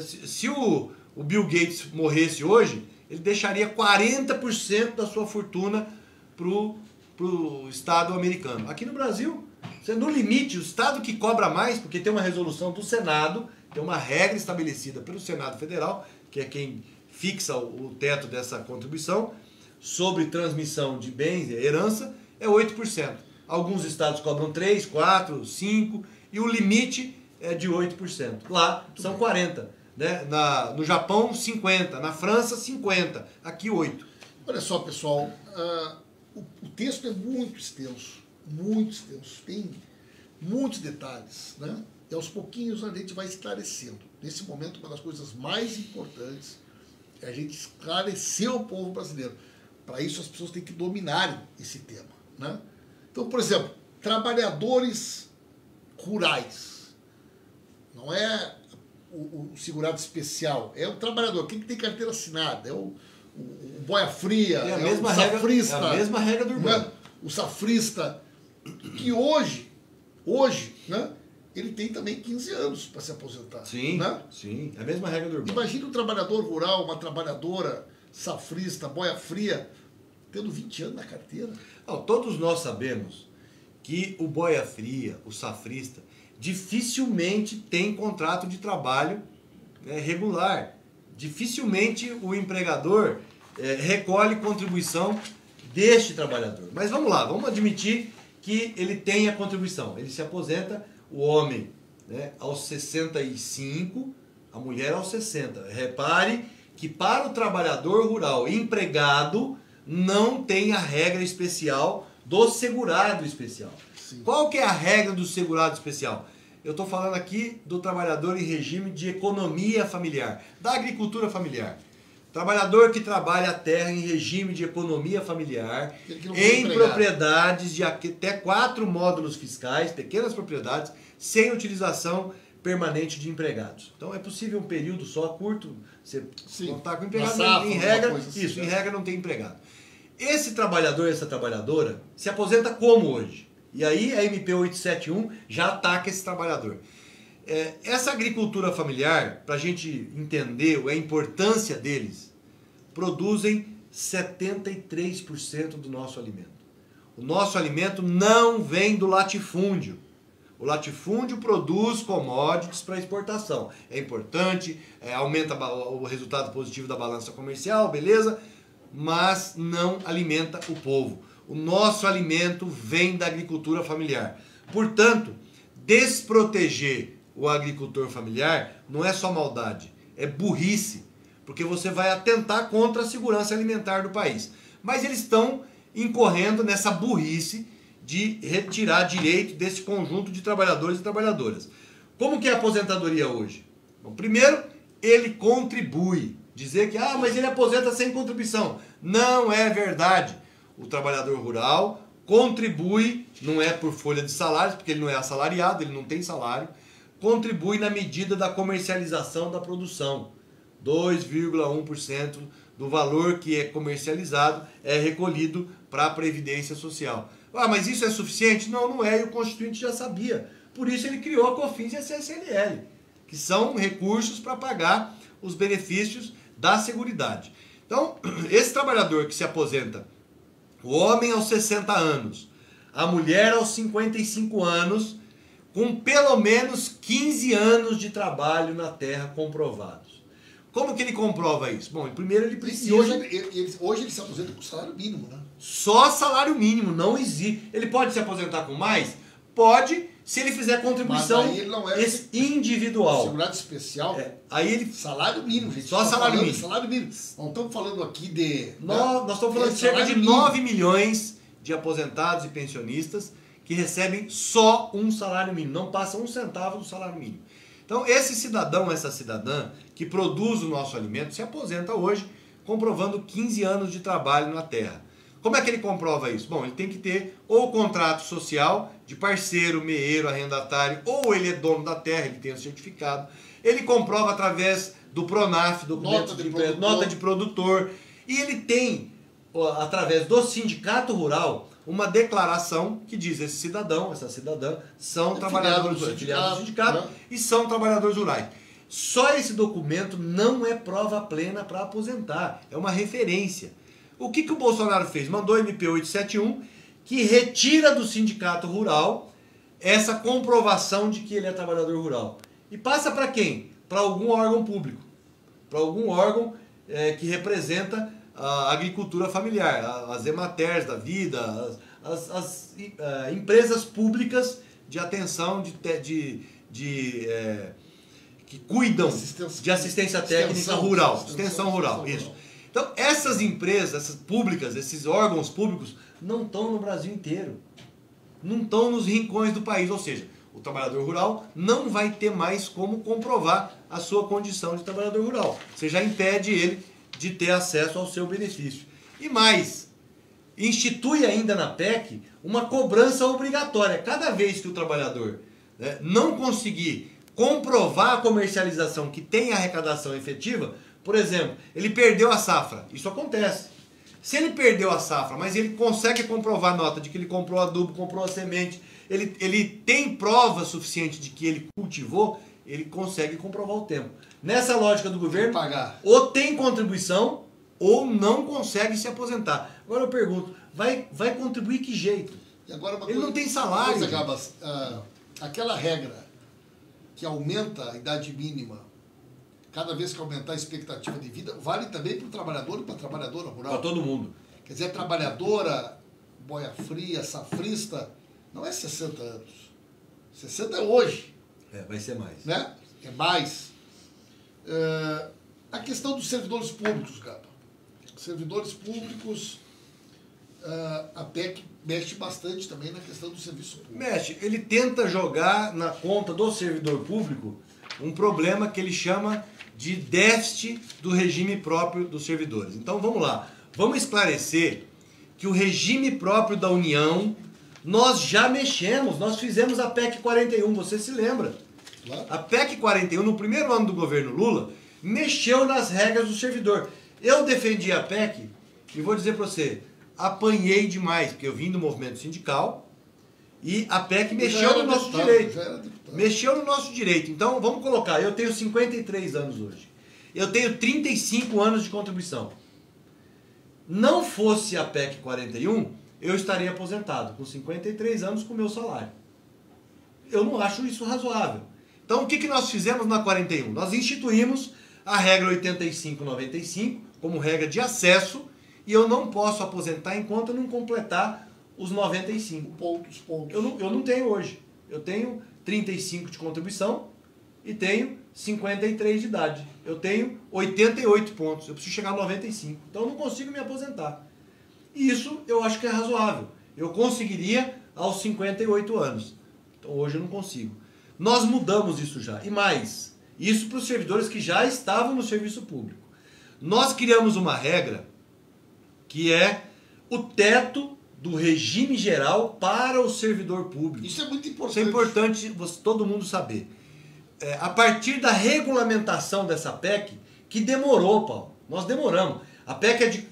se o Bill Gates morresse hoje, ele deixaria 40% da sua fortuna para o Estado americano. Aqui no Brasil, no limite, o Estado que cobra mais, porque tem uma resolução do Senado, tem uma regra estabelecida pelo Senado Federal, que é quem fixa o teto dessa contribuição, sobre transmissão de bens, herança, é 8%. Alguns estados cobram 3%, 4%, 5%, e o limite é de 8%. Lá são 40%. Né? No Japão, 50%. Na França, 50%. Aqui, 8%. Olha só, pessoal, o texto é muito extenso. Muito extenso. Tem muitos detalhes, né? E aos pouquinhos a gente vai esclarecendo. Nesse momento, uma das coisas mais importantes é a gente esclarecer o povo brasileiro. Para isso, as pessoas têm que dominarem esse tema, né? Então, por exemplo, trabalhadores rurais. Não é o segurado especial, é o trabalhador. Quem que tem carteira assinada? É o boia fria, é o safrista. É a mesma regra do urbano. Né? O safrista, que hoje, né, ele tem também 15 anos para se aposentar. Sim, né? sim, é a mesma regra do urbano. Imagina um trabalhador rural, uma trabalhadora safrista, boia fria, tendo 20 anos na carteira. Não, todos nós sabemos que o boia fria, o safrista, dificilmente tem contrato de trabalho regular. Dificilmente o empregador recolhe contribuição deste trabalhador. Mas vamos lá, vamos admitir que ele tem a contribuição. Ele se aposenta, o homem, né, aos 65, a mulher aos 60. Repare que para o trabalhador rural empregado não tem a regra especial do segurado especial. Sim. Qual que é a regra do segurado especial? Eu estou falando aqui do trabalhador em regime de economia familiar, da agricultura familiar. Trabalhador que trabalha a terra em regime de economia familiar, em propriedades de até 4 módulos fiscais, pequenas propriedades, sem utilização permanente de empregados. Então é possível um período só curto, você contar com empregado, safra, em regra, assim, isso, em regra não tem empregado. Esse trabalhador, essa trabalhadora, se aposenta como hoje? E aí a MP 871 já ataca esse trabalhador. Essa agricultura familiar, para a gente entender a importância deles, produzem 73% do nosso alimento. O nosso alimento não vem do latifúndio. O produz commodities para exportação. É importante, aumenta o resultado positivo da balança comercial, beleza? Mas não alimenta o povo. O nosso alimento vem da agricultura familiar. Portanto, desproteger o agricultor familiar não é só maldade, é burrice, porque você vai atentar contra a segurança alimentar do país. Mas eles estão incorrendo nessa burrice de retirar direito desse conjunto de trabalhadores e trabalhadoras. Como que é a aposentadoria hoje? Bom, primeiro, ele contribui. Dizer que, mas ele aposenta sem contribuição. Não é verdade. O trabalhador rural contribui, não é por folha de salários, porque ele não é assalariado, ele não tem salário, contribui na medida da comercialização da produção. 2,1% do valor que é comercializado é recolhido para a Previdência Social. Mas isso é suficiente? Não, não é, e o Constituinte já sabia. Por isso ele criou a COFINS e a CSLL, que são recursos para pagar os benefícios da Seguridade. Então, esse trabalhador que se aposenta, o homem aos 60 anos, a mulher aos 55 anos, com pelo menos 15 anos de trabalho na terra comprovados. Como que ele comprova isso? Bom, primeiro ele precisa... E hoje ele se aposenta com salário mínimo, né? Só salário mínimo, não existe. Ele pode se aposentar com mais? Pode, se ele fizer contribuição individual. Segurado especial, aí ele... salário mínimo, gente. Só salário mínimo. Salário mínimo. Não estamos falando aqui de... Nós estamos falando de cerca de 9 milhões de aposentados e pensionistas que recebem só um salário mínimo. Não passa um centavo do salário mínimo. Então, esse cidadão, essa cidadã que produz o nosso alimento se aposenta hoje comprovando 15 anos de trabalho na terra. Como é que ele comprova isso? Bom, ele tem que ter ou contrato social de parceiro, meeiro, arrendatário, ou ele é dono da terra, ele tem o certificado. Ele comprova através do PRONAF, documento nota de produtor. E ele tem, através do sindicato rural, uma declaração que diz esse cidadão, essa cidadã, são trabalhadores afiliados do sindicato e são trabalhadores rurais. Só esse documento não é prova plena para aposentar, é uma referência. O que o Bolsonaro fez? Mandou MP 871, que retira do sindicato rural essa comprovação de que ele é trabalhador rural. E passa para quem? Para algum órgão público, para algum órgão que representa a agricultura familiar, as EMATERs da vida, as empresas públicas de atenção, que cuidam de assistência técnica rural, extensão rural, isso. Então, essas empresas, essas públicas, esses órgãos públicos, não estão no Brasil inteiro. Não estão nos rincões do país. Ou seja, o trabalhador rural não vai ter mais como comprovar a sua condição de trabalhador rural. Você já impede ele de ter acesso ao seu benefício. E mais, institui ainda na PEC uma cobrança obrigatória. Cada vez que o trabalhador, né, não conseguir comprovar a comercialização que tem arrecadação efetiva, por exemplo, ele perdeu a safra. Isso acontece. Se ele perdeu a safra, mas ele consegue comprovar a nota de que ele comprou adubo, comprou a semente, ele tem prova suficiente de que ele cultivou, ele consegue comprovar o tempo. Nessa lógica do governo, ou tem contribuição ou não consegue se aposentar. Agora eu pergunto, vai contribuir que jeito? E agora ele não tem salário. Gabas, aquela regra que aumenta a idade mínima cada vez que aumentar a expectativa de vida, vale também para o trabalhador e para a trabalhadora rural. Para todo mundo. Quer dizer, a trabalhadora, boia fria, safrista, não é 60 anos. 60 é hoje. Vai ser mais. Né? É mais. A questão dos servidores públicos, Gaba. Servidores públicos, a PEC mexe bastante também na questão do serviço público. Mexe. Ele tenta jogar na conta do servidor público um problema que ele chama de déficit do regime próprio dos servidores. Então vamos lá, vamos esclarecer que o regime próprio da União, nós já mexemos, nós fizemos a PEC 41, você se lembra? A PEC 41, no primeiro ano do governo Lula, mexeu nas regras do servidor. Eu defendi a PEC e vou dizer para você, apanhei demais, porque eu vim do movimento sindical e a PEC mexeu no nosso direito. Mexeu no nosso direito. Então, vamos colocar, eu tenho 53 anos hoje. Eu tenho 35 anos de contribuição. Não fosse a PEC 41, eu estaria aposentado com 53 anos com o meu salário. Eu não acho isso razoável. Então, o que nós fizemos na 41? Nós instituímos a regra 85-95 como regra de acesso e eu não posso aposentar enquanto eu não completar os 95. Pontos. Eu não tenho hoje. Eu tenho 35 de contribuição e tenho 53 de idade. Eu tenho 88 pontos. Eu preciso chegar a 95. Então eu não consigo me aposentar. E isso eu acho que é razoável. Eu conseguiria aos 58 anos. Então hoje eu não consigo. Nós mudamos isso já. E mais, isso para os servidores que já estavam no serviço público. Nós criamos uma regra que é o teto do regime geral para o servidor público. Isso é muito importante. Isso é importante todo mundo saber. A partir da regulamentação dessa PEC, que demorou, Paulo, nós demoramos. A PEC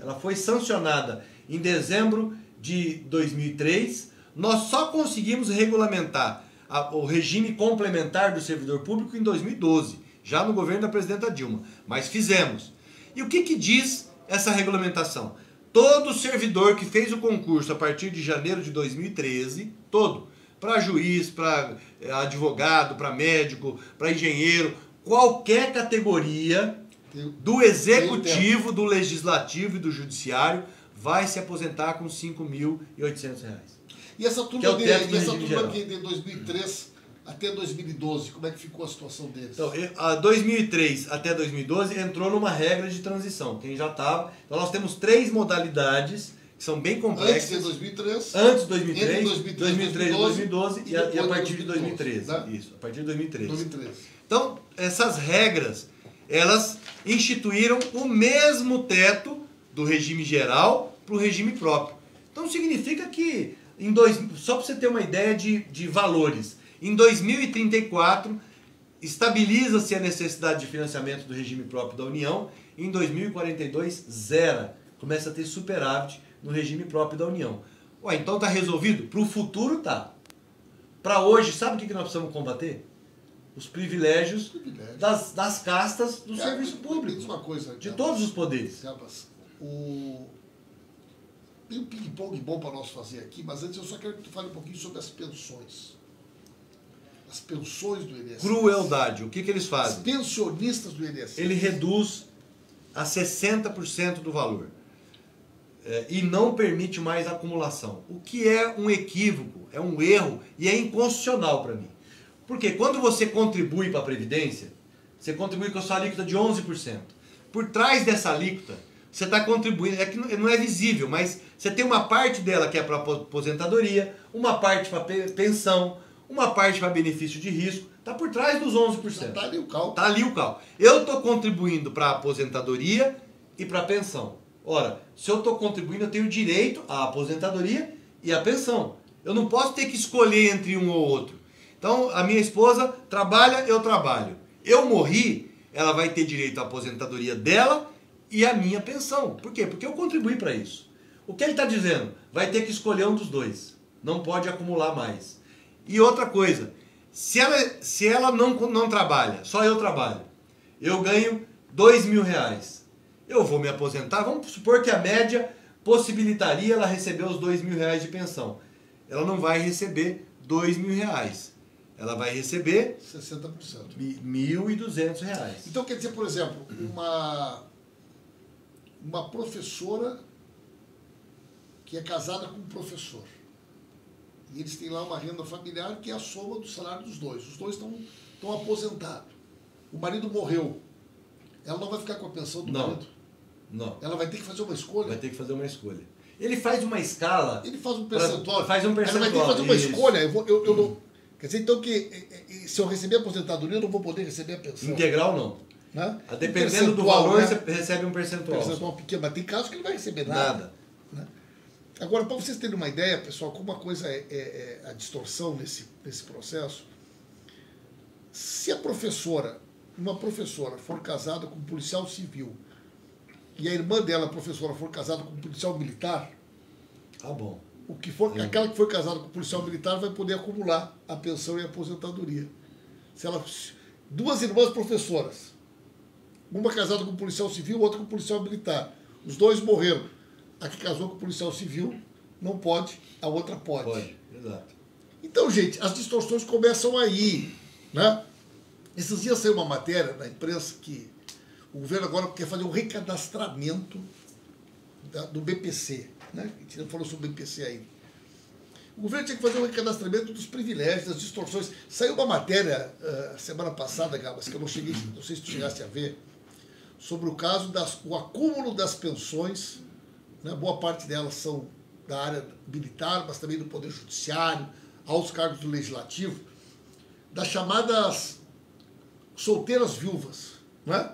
ela foi sancionada em dezembro de 2003, nós só conseguimos regulamentar o regime complementar do servidor público em 2012, já no governo da presidenta Dilma, mas fizemos. E o que diz essa regulamentação? Todo servidor que fez o concurso a partir de janeiro de 2013, todo, para juiz, para advogado, para médico, para engenheiro, qualquer categoria do executivo, do legislativo e do judiciário vai se aposentar com R$ 5.800. E essa turma que de 2003 até 2012, como é que ficou a situação deles? Então, a 2003 até 2012 entrou numa regra de transição, quem já estava. Então nós temos 3 modalidades que são bem complexas. Antes de 2003. Antes de 2003, 2012 e a partir de 2013. Né? Isso, a partir de 2013. Então, essas regras, elas instituíram o mesmo teto do regime geral para o regime próprio. Então significa que, só para você ter uma ideia de valores, em 2034, estabiliza-se a necessidade de financiamento do regime próprio da União. Em 2042, zera. Começa a ter superávit no regime próprio da União. Ué, então está resolvido? Para o futuro tá. Para hoje, sabe o que nós precisamos combater? Os privilégios das castas do serviço público. Uma coisa, de todos os poderes. Tem um ping-pong bom para nós fazer aqui, mas antes eu só quero que tu fale um pouquinho sobre as pensões. As pensões do INSS. Crueldade. O que eles fazem? Os pensionistas do INSS. Ele reduz a 60% do valor. e não permite mais acumulação. O que é um equívoco, é um erro e é inconstitucional para mim. Porque quando você contribui para a Previdência, você contribui com a sua alíquota de 11%. Por trás dessa alíquota, você está contribuindo, é que não é visível, mas você tem uma parte dela que é para aposentadoria, uma parte para pensão, uma parte para benefício de risco, está por trás dos 11%. Está ali o cálculo. Está ali o cálculo. Eu estou contribuindo para a aposentadoria e para a pensão. Ora, se eu estou contribuindo, eu tenho direito à aposentadoria e à pensão. Eu não posso ter que escolher entre um ou outro. Então, a minha esposa trabalha, eu trabalho. Eu morri, ela vai ter direito à aposentadoria dela e à minha pensão. Por quê? Porque eu contribuí para isso. O que ele está dizendo? Vai ter que escolher um dos dois. Não pode acumular mais. E outra coisa, se ela não trabalha, só eu trabalho, eu ganho R$2.000. Eu vou me aposentar, vamos supor que a média possibilitaria ela receber os R$2.000 de pensão. Ela não vai receber R$2.000. Ela vai receber 60%. R$1.200. Então quer dizer, por exemplo, uma professora que é casada com um professor. E eles têm lá uma renda familiar que é a soma do salário dos dois. Os dois estão aposentados. O marido morreu. Ela não vai ficar com a pensão do marido? Não. Ela vai ter que fazer uma escolha? Vai ter que fazer uma escolha. Ele faz uma escala... Ele faz um percentual. Faz um percentual. Ela vai ter que fazer uma escolha. Eu não... Quer dizer, então, que se eu receber a aposentadoria, eu não vou poder receber a pensão. Integral, não. Né? Dependendo do valor, você recebe um percentual. Percentual pequeno, mas tem casos que ele não vai receber nada. Né? Agora, para vocês terem uma ideia, pessoal, como uma coisa é a distorção nesse processo, se uma professora for casada com um policial civil e a irmã dela, a professora, for casada com um policial militar, bom. Aquela que foi casada com um policial militar vai poder acumular a pensão e a aposentadoria. Duas irmãs professoras, uma casada com um policial civil, outra com um policial militar. Os dois morreram. A que casou com o policial civil não pode, a outra pode. Pode, exato. Então, gente, as distorções começam aí, né? Esses dias saiu uma matéria na imprensa que o governo agora quer fazer um recadastramento do BPC, né? A gente não falou sobre o BPC aí. O governo tinha que fazer um recadastramento dos privilégios, das distorções. Saiu uma matéria semana passada, Gabas, que eu não sei se tu chegaste a ver, sobre o caso do acúmulo das pensões, né? Boa parte delas são da área militar, mas também do Poder Judiciário, aos cargos do Legislativo, das chamadas solteiras viúvas. Né?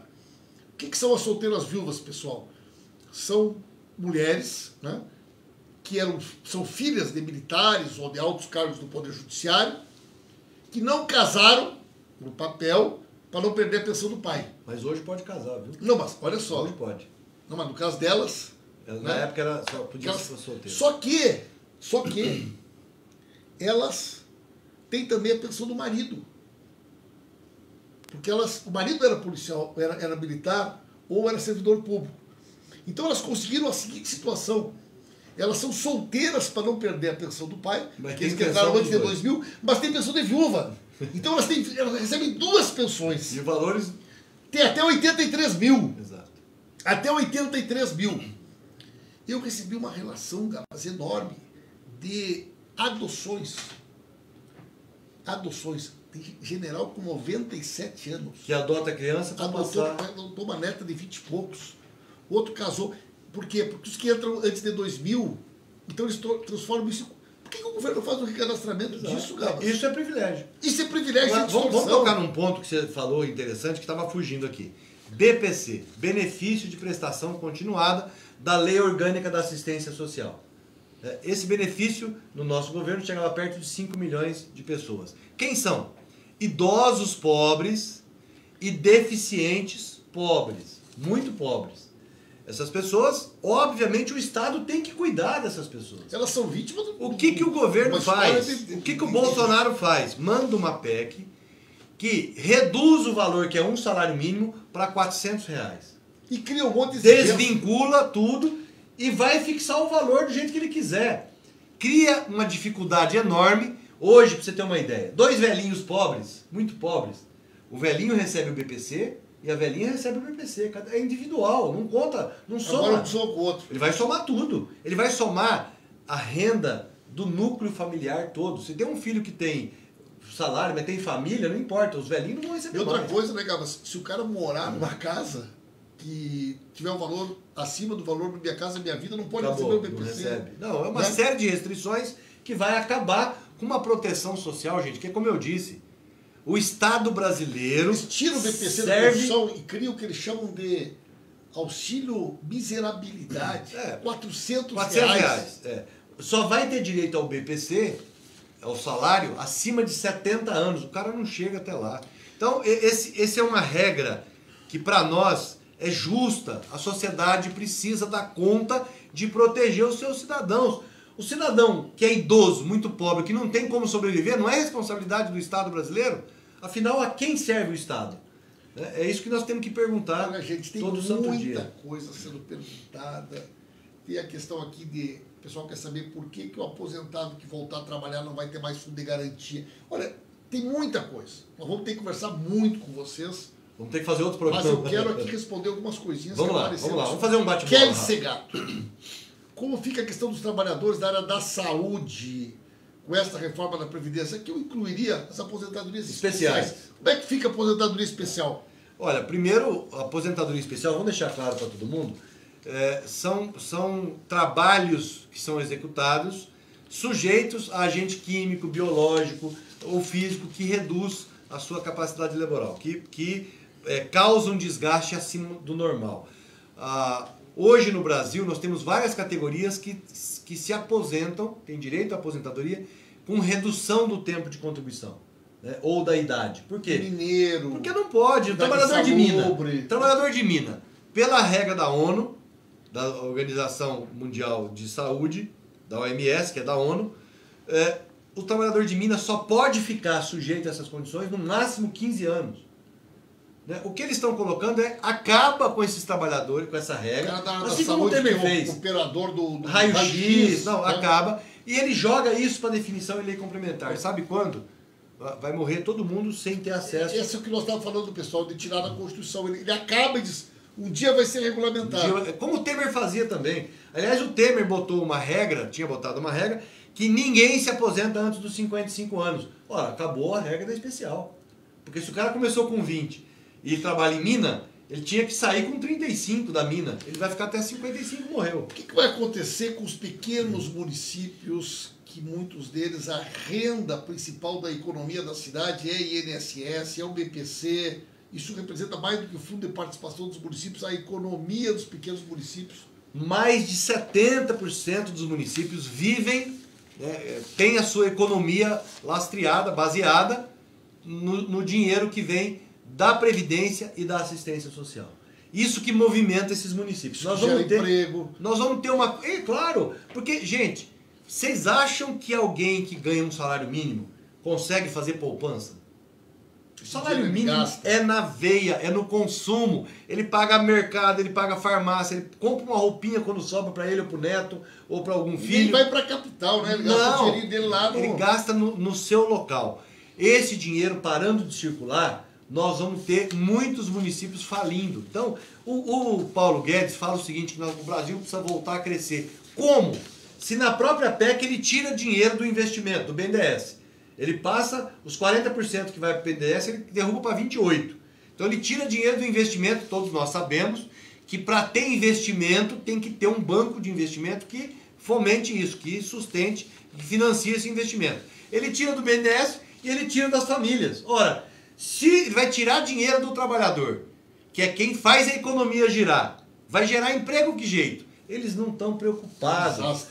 O que são as solteiras viúvas, pessoal? São mulheres, né, que são filhas de militares ou de altos cargos do Poder Judiciário, que não casaram no papel para não perder a pensão do pai. Mas hoje pode casar, viu? Não, mas olha só. Hoje pode. Não, mas no caso delas... Na época era só podia ser solteira. Só que elas têm também a pensão do marido. Porque o marido era policial, era militar ou era servidor público. Então elas conseguiram a seguinte situação. Elas são solteiras para não perder a pensão do pai, mas que eles entraram antes de 2000, mas tem pensão de viúva. Então elas recebem duas pensões. E valores... Tem até 83 mil. Exato. Até 83 mil. Eu recebi uma relação, Gabas, enorme de adoções. Adoções. Tem general com 97 anos. Que adota a criança para passar... Adotou uma neta de 20 e poucos. Outro casou. Por quê? Porque os que entram antes de 2000, então eles transformam isso... Por que o governo faz um recadastramento disso, Gabas? Isso é privilégio. Isso é privilégio. Agora, vamos tocar num ponto que você falou interessante, que estava fugindo aqui. BPC, Benefício de Prestação Continuada da Lei Orgânica da Assistência Social. Esse benefício, no nosso governo, chegava perto de 5 milhões de pessoas. Quem são? Idosos pobres e deficientes pobres, muito pobres. Essas pessoas, obviamente, o Estado tem que cuidar dessas pessoas. Elas são vítimas do... O que o governo faz? O que o Bolsonaro faz? Manda uma PEC que reduz o valor, que é um salário mínimo, para R$400. E cria um monte de... Desvincula tudo e vai fixar o valor do jeito que ele quiser. Cria uma dificuldade enorme. Hoje, para você ter uma ideia, 2 velhinhos pobres, muito pobres, o velhinho recebe o BPC e a velhinha recebe o BPC. É individual, não conta, não soma. Agora um soma com o outro. Ele vai somar tudo. Ele vai somar a renda do núcleo familiar todo. Se tem um filho que tem salário, mas tem família, não importa, os velhinhos não vão receber mais. E outra coisa, né, Gabas? Se o cara morar numa casa que tiver um valor acima do valor da Minha Casa Minha Vida, não pode receber o BPC. Não recebe. Não, é uma série de restrições que vai acabar com uma proteção social, gente, que é como eu disse, o Estado brasileiro eles tiram o BPC da produção e criam o que eles chamam de auxílio miserabilidade. R$400. R$400. Só vai ter direito ao BPC, ao salário, acima de 70 anos. O cara não chega até lá. Então, esse é uma regra que para nós é justa. A sociedade precisa dar conta de proteger os seus cidadãos. O cidadão que é idoso, muito pobre, que não tem como sobreviver, não é responsabilidade do Estado brasileiro? Afinal, a quem serve o Estado? É isso que nós temos que perguntar. Olha, gente, tem todo santo muita dia. coisa sendo perguntada. Tem a questão aqui de... O pessoal quer saber por que o aposentado que voltar a trabalhar não vai ter mais fundo de garantia. Olha, tem muita coisa. Nós vamos ter que conversar muito com vocês. Vamos ter que fazer outro programa. Mas eu quero aqui responder algumas coisinhas. Vamos lá. Vamos fazer um bate-bola. Kelly Segato. Como fica a questão dos trabalhadores da área da saúde com esta reforma da Previdência? Que eu incluiria as aposentadorias especiais. Como é que fica a aposentadoria especial? Olha, primeiro, a aposentadoria especial, vamos deixar claro para todo mundo, são trabalhos que são executados sujeitos a agente químico, biológico ou físico que reduz a sua capacidade laboral, que causam desgaste acima do normal. Hoje no Brasil nós temos várias categorias que se aposentam, têm direito à aposentadoria, com redução do tempo de contribuição, né, ou da idade. Por quê? Mineiro. Porque não pode. O trabalhador de mina. Trabalhador de mina, pela regra da ONU, da Organização Mundial de Saúde, da OMS, que é da ONU, o trabalhador de mina só pode ficar sujeito a essas condições no máximo 15 anos. Né? O que eles estão colocando acaba com esses trabalhadores, com essa regra. Assim como o Temer fez. Operador do raio-x, não, acaba. E ele joga isso para definição em lei complementar. Sabe quando? Vai morrer todo mundo sem ter acesso. Esse é o que nós estávamos falando do pessoal, de tirar da Constituição. Ele acaba e diz... Um dia vai ser regulamentado. Como o Temer fazia também. Aliás, o Temer botou uma regra, tinha botado uma regra, que ninguém se aposenta antes dos 55 anos. Ora, acabou a regra da especial. Porque se o cara começou com 20 e ele trabalha em mina, ele tinha que sair com 35 da mina. Ele vai ficar até 55 e morreu. O que vai acontecer com os pequenos municípios, que muitos deles, a renda principal da economia da cidade é INSS, é o BPC... Isso representa mais do que o Fundo de Participação dos Municípios, a economia dos pequenos municípios. Mais de 70% dos municípios vivem, tem a sua economia lastreada, baseada no dinheiro que vem da Previdência e da assistência social. Isso que movimenta esses municípios. Nós vamos ter emprego. Nós vamos ter uma... claro, porque, gente, vocês acham que alguém que ganha um salário mínimo consegue fazer poupança? O salário mínimo é na veia, é no consumo. Ele paga mercado, ele paga farmácia, ele compra uma roupinha quando sobra para ele ou para o neto ou para algum filho. Ele vai para a capital, né? Ele gasta o dinheirinho dele lá. Ele gasta no seu local. Esse dinheiro parando de circular, nós vamos ter muitos municípios falindo. Então, o Paulo Guedes fala o seguinte, que o Brasil precisa voltar a crescer. Como? Se na própria PEC ele tira dinheiro do investimento, do BNDES. Ele passa os 40% que vai para o BNDES, ele derruba para 28%. Então ele tira dinheiro do investimento, todos nós sabemos que para ter investimento tem que ter um banco de investimento que fomente isso, que sustente, que financie esse investimento. Ele tira do BNDES e ele tira das famílias. Ora, se ele vai tirar dinheiro do trabalhador, que é quem faz a economia girar, vai gerar emprego que jeito? Eles não estão preocupados.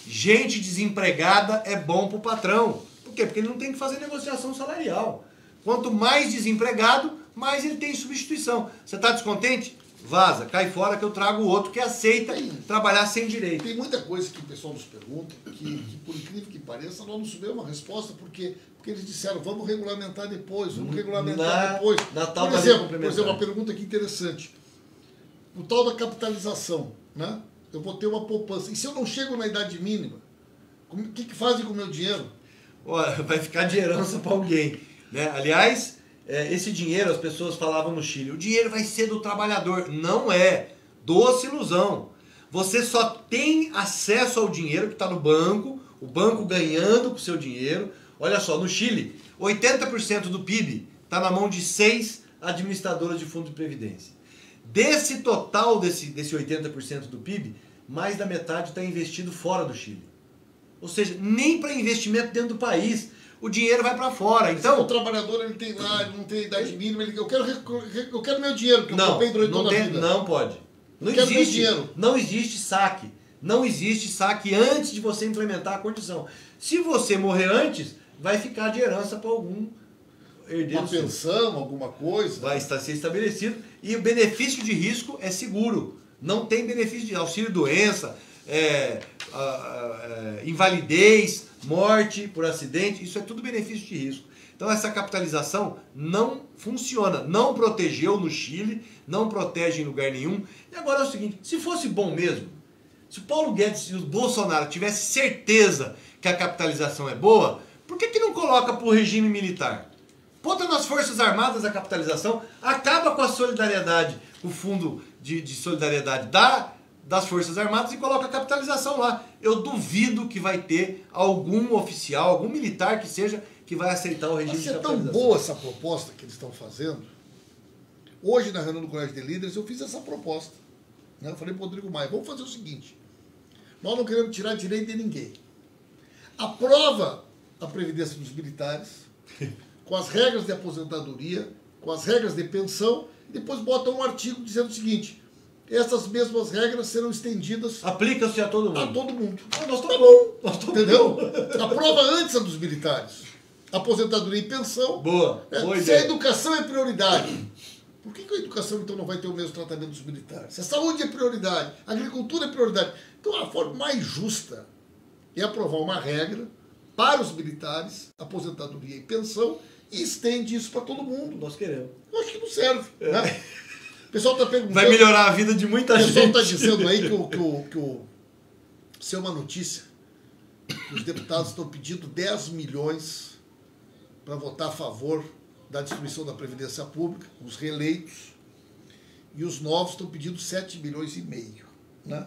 Gente desempregada é bom para o patrão. Por quê? Porque ele não tem que fazer negociação salarial. Quanto mais desempregado, mais ele tem substituição. Você está descontente? Vaza, cai fora que eu trago outro que aceita trabalhar sem direito. Tem muita coisa que o pessoal nos pergunta, que por incrível que pareça, nós não subimos uma resposta, porque eles disseram, vamos regulamentar depois, vamos regulamentar depois. Por exemplo, uma pergunta aqui interessante. O tal da capitalização, né? Eu vou ter uma poupança. E se eu não chego na idade mínima, o que fazem com o meu dinheiro? Olha, vai ficar de herança para alguém. Né? Aliás, esse dinheiro, as pessoas falavam no Chile, o dinheiro vai ser do trabalhador. Não é. Doce ilusão. Você só tem acesso ao dinheiro que está no banco, o banco ganhando com o seu dinheiro. Olha só, no Chile, 80% do PIB está na mão de 6 administradoras de fundo de previdência. Desse total, desse 80% do PIB, mais da metade está investido fora do Chile. Ou seja, nem para investimento dentro do país, o dinheiro vai para fora. Então, o trabalhador ele tem lá, ele não tem idade mínima, eu quero meu dinheiro, que eu comprei durante toda a vida. Não pode. Não existe saque. Não existe saque antes de você implementar a condição. Se você morrer antes, vai ficar de herança para algum herdeiro. Uma pensão, alguma coisa. Vai ser estabelecido. E o benefício de risco é seguro. Não tem benefício de auxílio-doença, invalidez, morte por acidente. Isso é tudo benefício de risco. Então essa capitalização não funciona. Não protegeu no Chile, não protege em lugar nenhum. E agora é o seguinte, se fosse bom mesmo, se o Paulo Guedes e o Bolsonaro tivessem certeza que a capitalização é boa, por que não coloca para o regime militar? Bota nas Forças Armadas a capitalização, acaba com a solidariedade, o fundo de solidariedade das Forças Armadas e coloca a capitalização lá. Eu duvido que vai ter algum oficial, algum militar que seja, que vai aceitar o regime de capitalização. Mas é tão boa essa proposta que eles estão fazendo. Hoje, na reunião do Colégio de Líderes, eu fiz essa proposta. Eu falei para o Rodrigo Maia, vamos fazer o seguinte, nós não queremos tirar direito de ninguém. Aprova a previdência dos militares, com as regras de aposentadoria, com as regras de pensão, e depois bota um artigo dizendo o seguinte, essas mesmas regras serão estendidas... Aplica-se a todo mundo. A todo mundo. Nós estamos bom. Entendeu? Aprova antes a dos militares. Aposentadoria e pensão. Boa. Boa Se ideia. a educação é prioridade, por que a educação então não vai ter o mesmo tratamento dos militares? Se a saúde é prioridade, a agricultura é prioridade. Então a forma mais justa é aprovar uma regra para os militares, aposentadoria e pensão, e estende isso para todo mundo. Nós queremos. Eu acho que não serve. Né? O pessoal está perguntando... Vai melhorar a vida de muita gente. O pessoal está dizendo aí isso é uma notícia, que os deputados estão pedindo 10 milhões para votar a favor da destruição da Previdência Pública, os reeleitos, e os novos estão pedindo 7 milhões e meio. Né?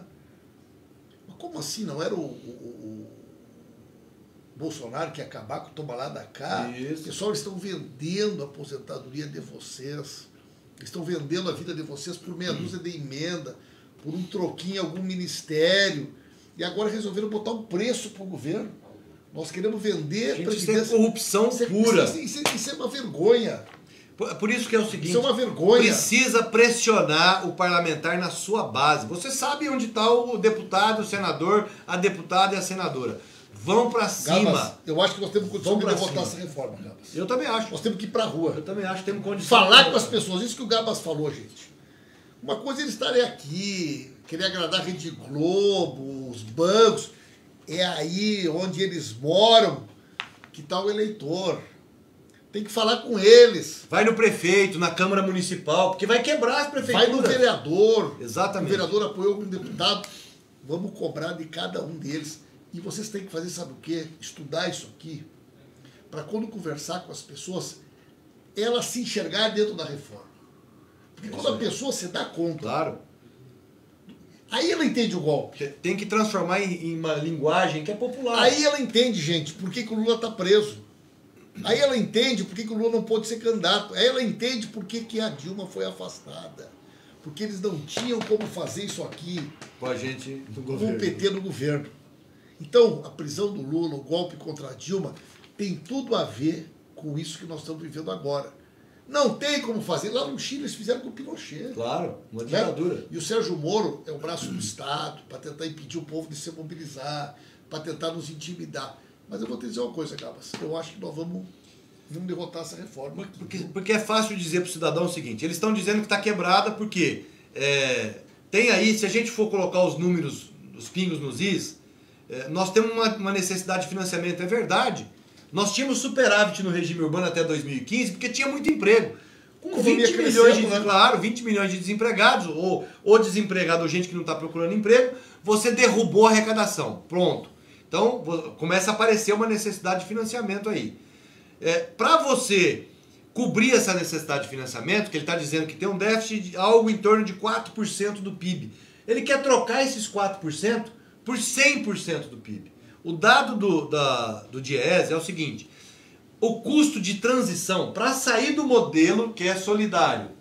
Mas como assim? Não era o Bolsonaro que ia acabar com o toma lá da cá? Isso. Pessoal, eles estão vendendo a aposentadoria de vocês, estão vendendo a vida de vocês por meia dúzia de emenda, por um troquinho em algum ministério, e agora resolveram botar um preço para o governo. Nós queremos vender... Isso é corrupção pura. Isso é uma vergonha. Por isso que é o seguinte... Isso é uma vergonha. Precisa pressionar o parlamentar na sua base. Você sabe onde está o deputado, o senador, a deputada e a senadora. Vão para cima. Gabas, eu acho que nós temos condição de votar essa reforma, Gabas. Eu também acho. Nós temos que ir para a rua. Eu também acho que temos condição. Falar com as pessoas. Isso que o Gabas falou, gente. Uma coisa é eles estarem aqui, querer agradar a Rede Globo, os bancos. É aí onde eles moram que está o eleitor. Tem que falar com eles. Vai no prefeito, na Câmara Municipal, porque vai quebrar as prefeituras. Vai no vereador. Exatamente. O vereador apoiou algum deputado. Vamos cobrar de cada um deles. E vocês têm que fazer, sabe o quê? Estudar isso aqui, para quando conversar com as pessoas, ela se enxergar dentro da reforma. Porque quando a pessoa se dá conta... Claro. Aí ela entende o golpe. Tem que transformar em uma linguagem que é popular. Aí ela entende, gente, por que o Lula está preso. Aí ela entende por que o Lula não pôde ser candidato. Aí ela entende por que a Dilma foi afastada. Porque eles não tinham como fazer isso aqui com a gente do com governo. o PT no governo. Então, a prisão do Lula, o golpe contra a Dilma, tem tudo a ver com isso que nós estamos vivendo agora. Não tem como fazer. Lá no Chile eles fizeram com o Pinochet. Claro, uma ditadura. Né? E o Sérgio Moro é o braço do Estado para tentar impedir o povo de se mobilizar, para tentar nos intimidar. Mas eu vou te dizer uma coisa, Gabas. Eu acho que nós vamos derrotar essa reforma. Porque é fácil dizer para o cidadão o seguinte, eles estão dizendo que está quebrada porque tem aí, se a gente for colocar os números, os pingos nos is, nós temos uma necessidade de financiamento, é verdade. Nós tínhamos superávit no regime urbano até 2015 porque tinha muito emprego. Com 20 milhões de, claro, 20 milhões de desempregados, ou desempregado, ou gente que não está procurando emprego, você derrubou a arrecadação. Pronto. Então, começa a aparecer uma necessidade de financiamento aí. Para você cobrir essa necessidade de financiamento, que ele está dizendo que tem um déficit de algo em torno de 4% do PIB. Ele quer trocar esses 4% por 100% do PIB. O dado do DIEESE é o seguinte: o custo de transição para sair do modelo que é solidário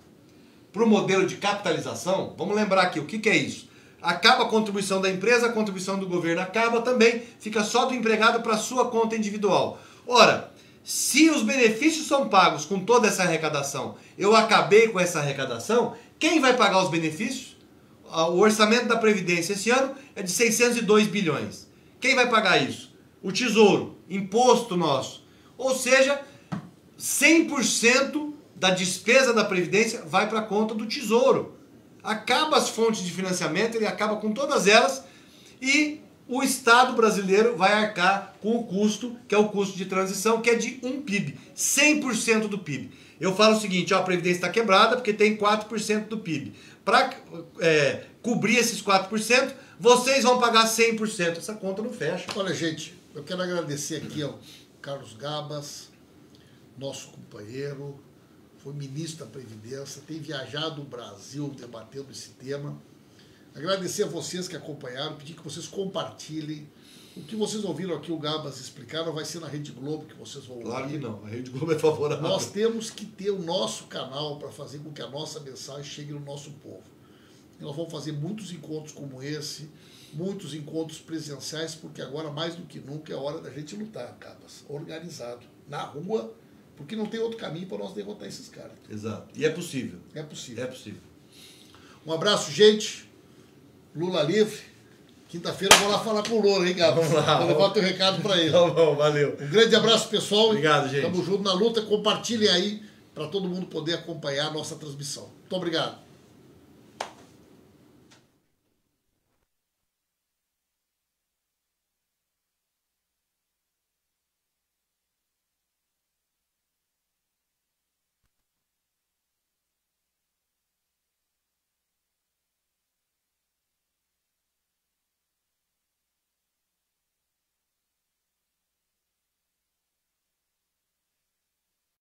para o modelo de capitalização, vamos lembrar aqui, o que é isso? Acaba a contribuição da empresa, a contribuição do governo acaba também, fica só do empregado para a sua conta individual. Ora, se os benefícios são pagos com toda essa arrecadação, eu acabei com essa arrecadação, quem vai pagar os benefícios? O orçamento da Previdência esse ano é de 602 bilhões. Quem vai pagar isso? O Tesouro, imposto nosso. Ou seja, 100% da despesa da Previdência vai para a conta do Tesouro. Acaba as fontes de financiamento, ele acaba com todas elas e o Estado brasileiro vai arcar com o custo, que é o custo de transição, que é de 1 PIB, 100% do PIB. Eu falo o seguinte, ó, a Previdência está quebrada porque tem 4% do PIB. Para cobrir esses 4%, vocês vão pagar 100%. Essa conta não fecha. Olha, gente, eu quero agradecer aqui ao Carlos Gabas, nosso companheiro, foi ministro da Previdência, tem viajado o Brasil debatendo esse tema. Agradecer a vocês que acompanharam, pedir que vocês compartilhem. O que vocês ouviram aqui, o Gabas explicaram, vai ser na Rede Globo que vocês vão ouvir. Claro que não, a Rede Globo é favorável. Nós temos que ter o nosso canal para fazer com que a nossa mensagem chegue no nosso povo. E nós vamos fazer muitos encontros como esse, muitos encontros presenciais, porque agora, mais do que nunca, é hora da gente lutar, Gabas, organizado, na rua, porque não tem outro caminho para nós derrotar esses caras. Exato. E é possível. É possível. É possível. Um abraço, gente. Lula livre. Quinta-feira eu vou lá falar com o Lula, hein, Gabas? Vamos lá. Vou levar o teu recado para ele. Tá bom, valeu. Um grande abraço, pessoal. Obrigado, gente. Tamo junto na luta. Compartilhem aí para todo mundo poder acompanhar a nossa transmissão. Muito obrigado.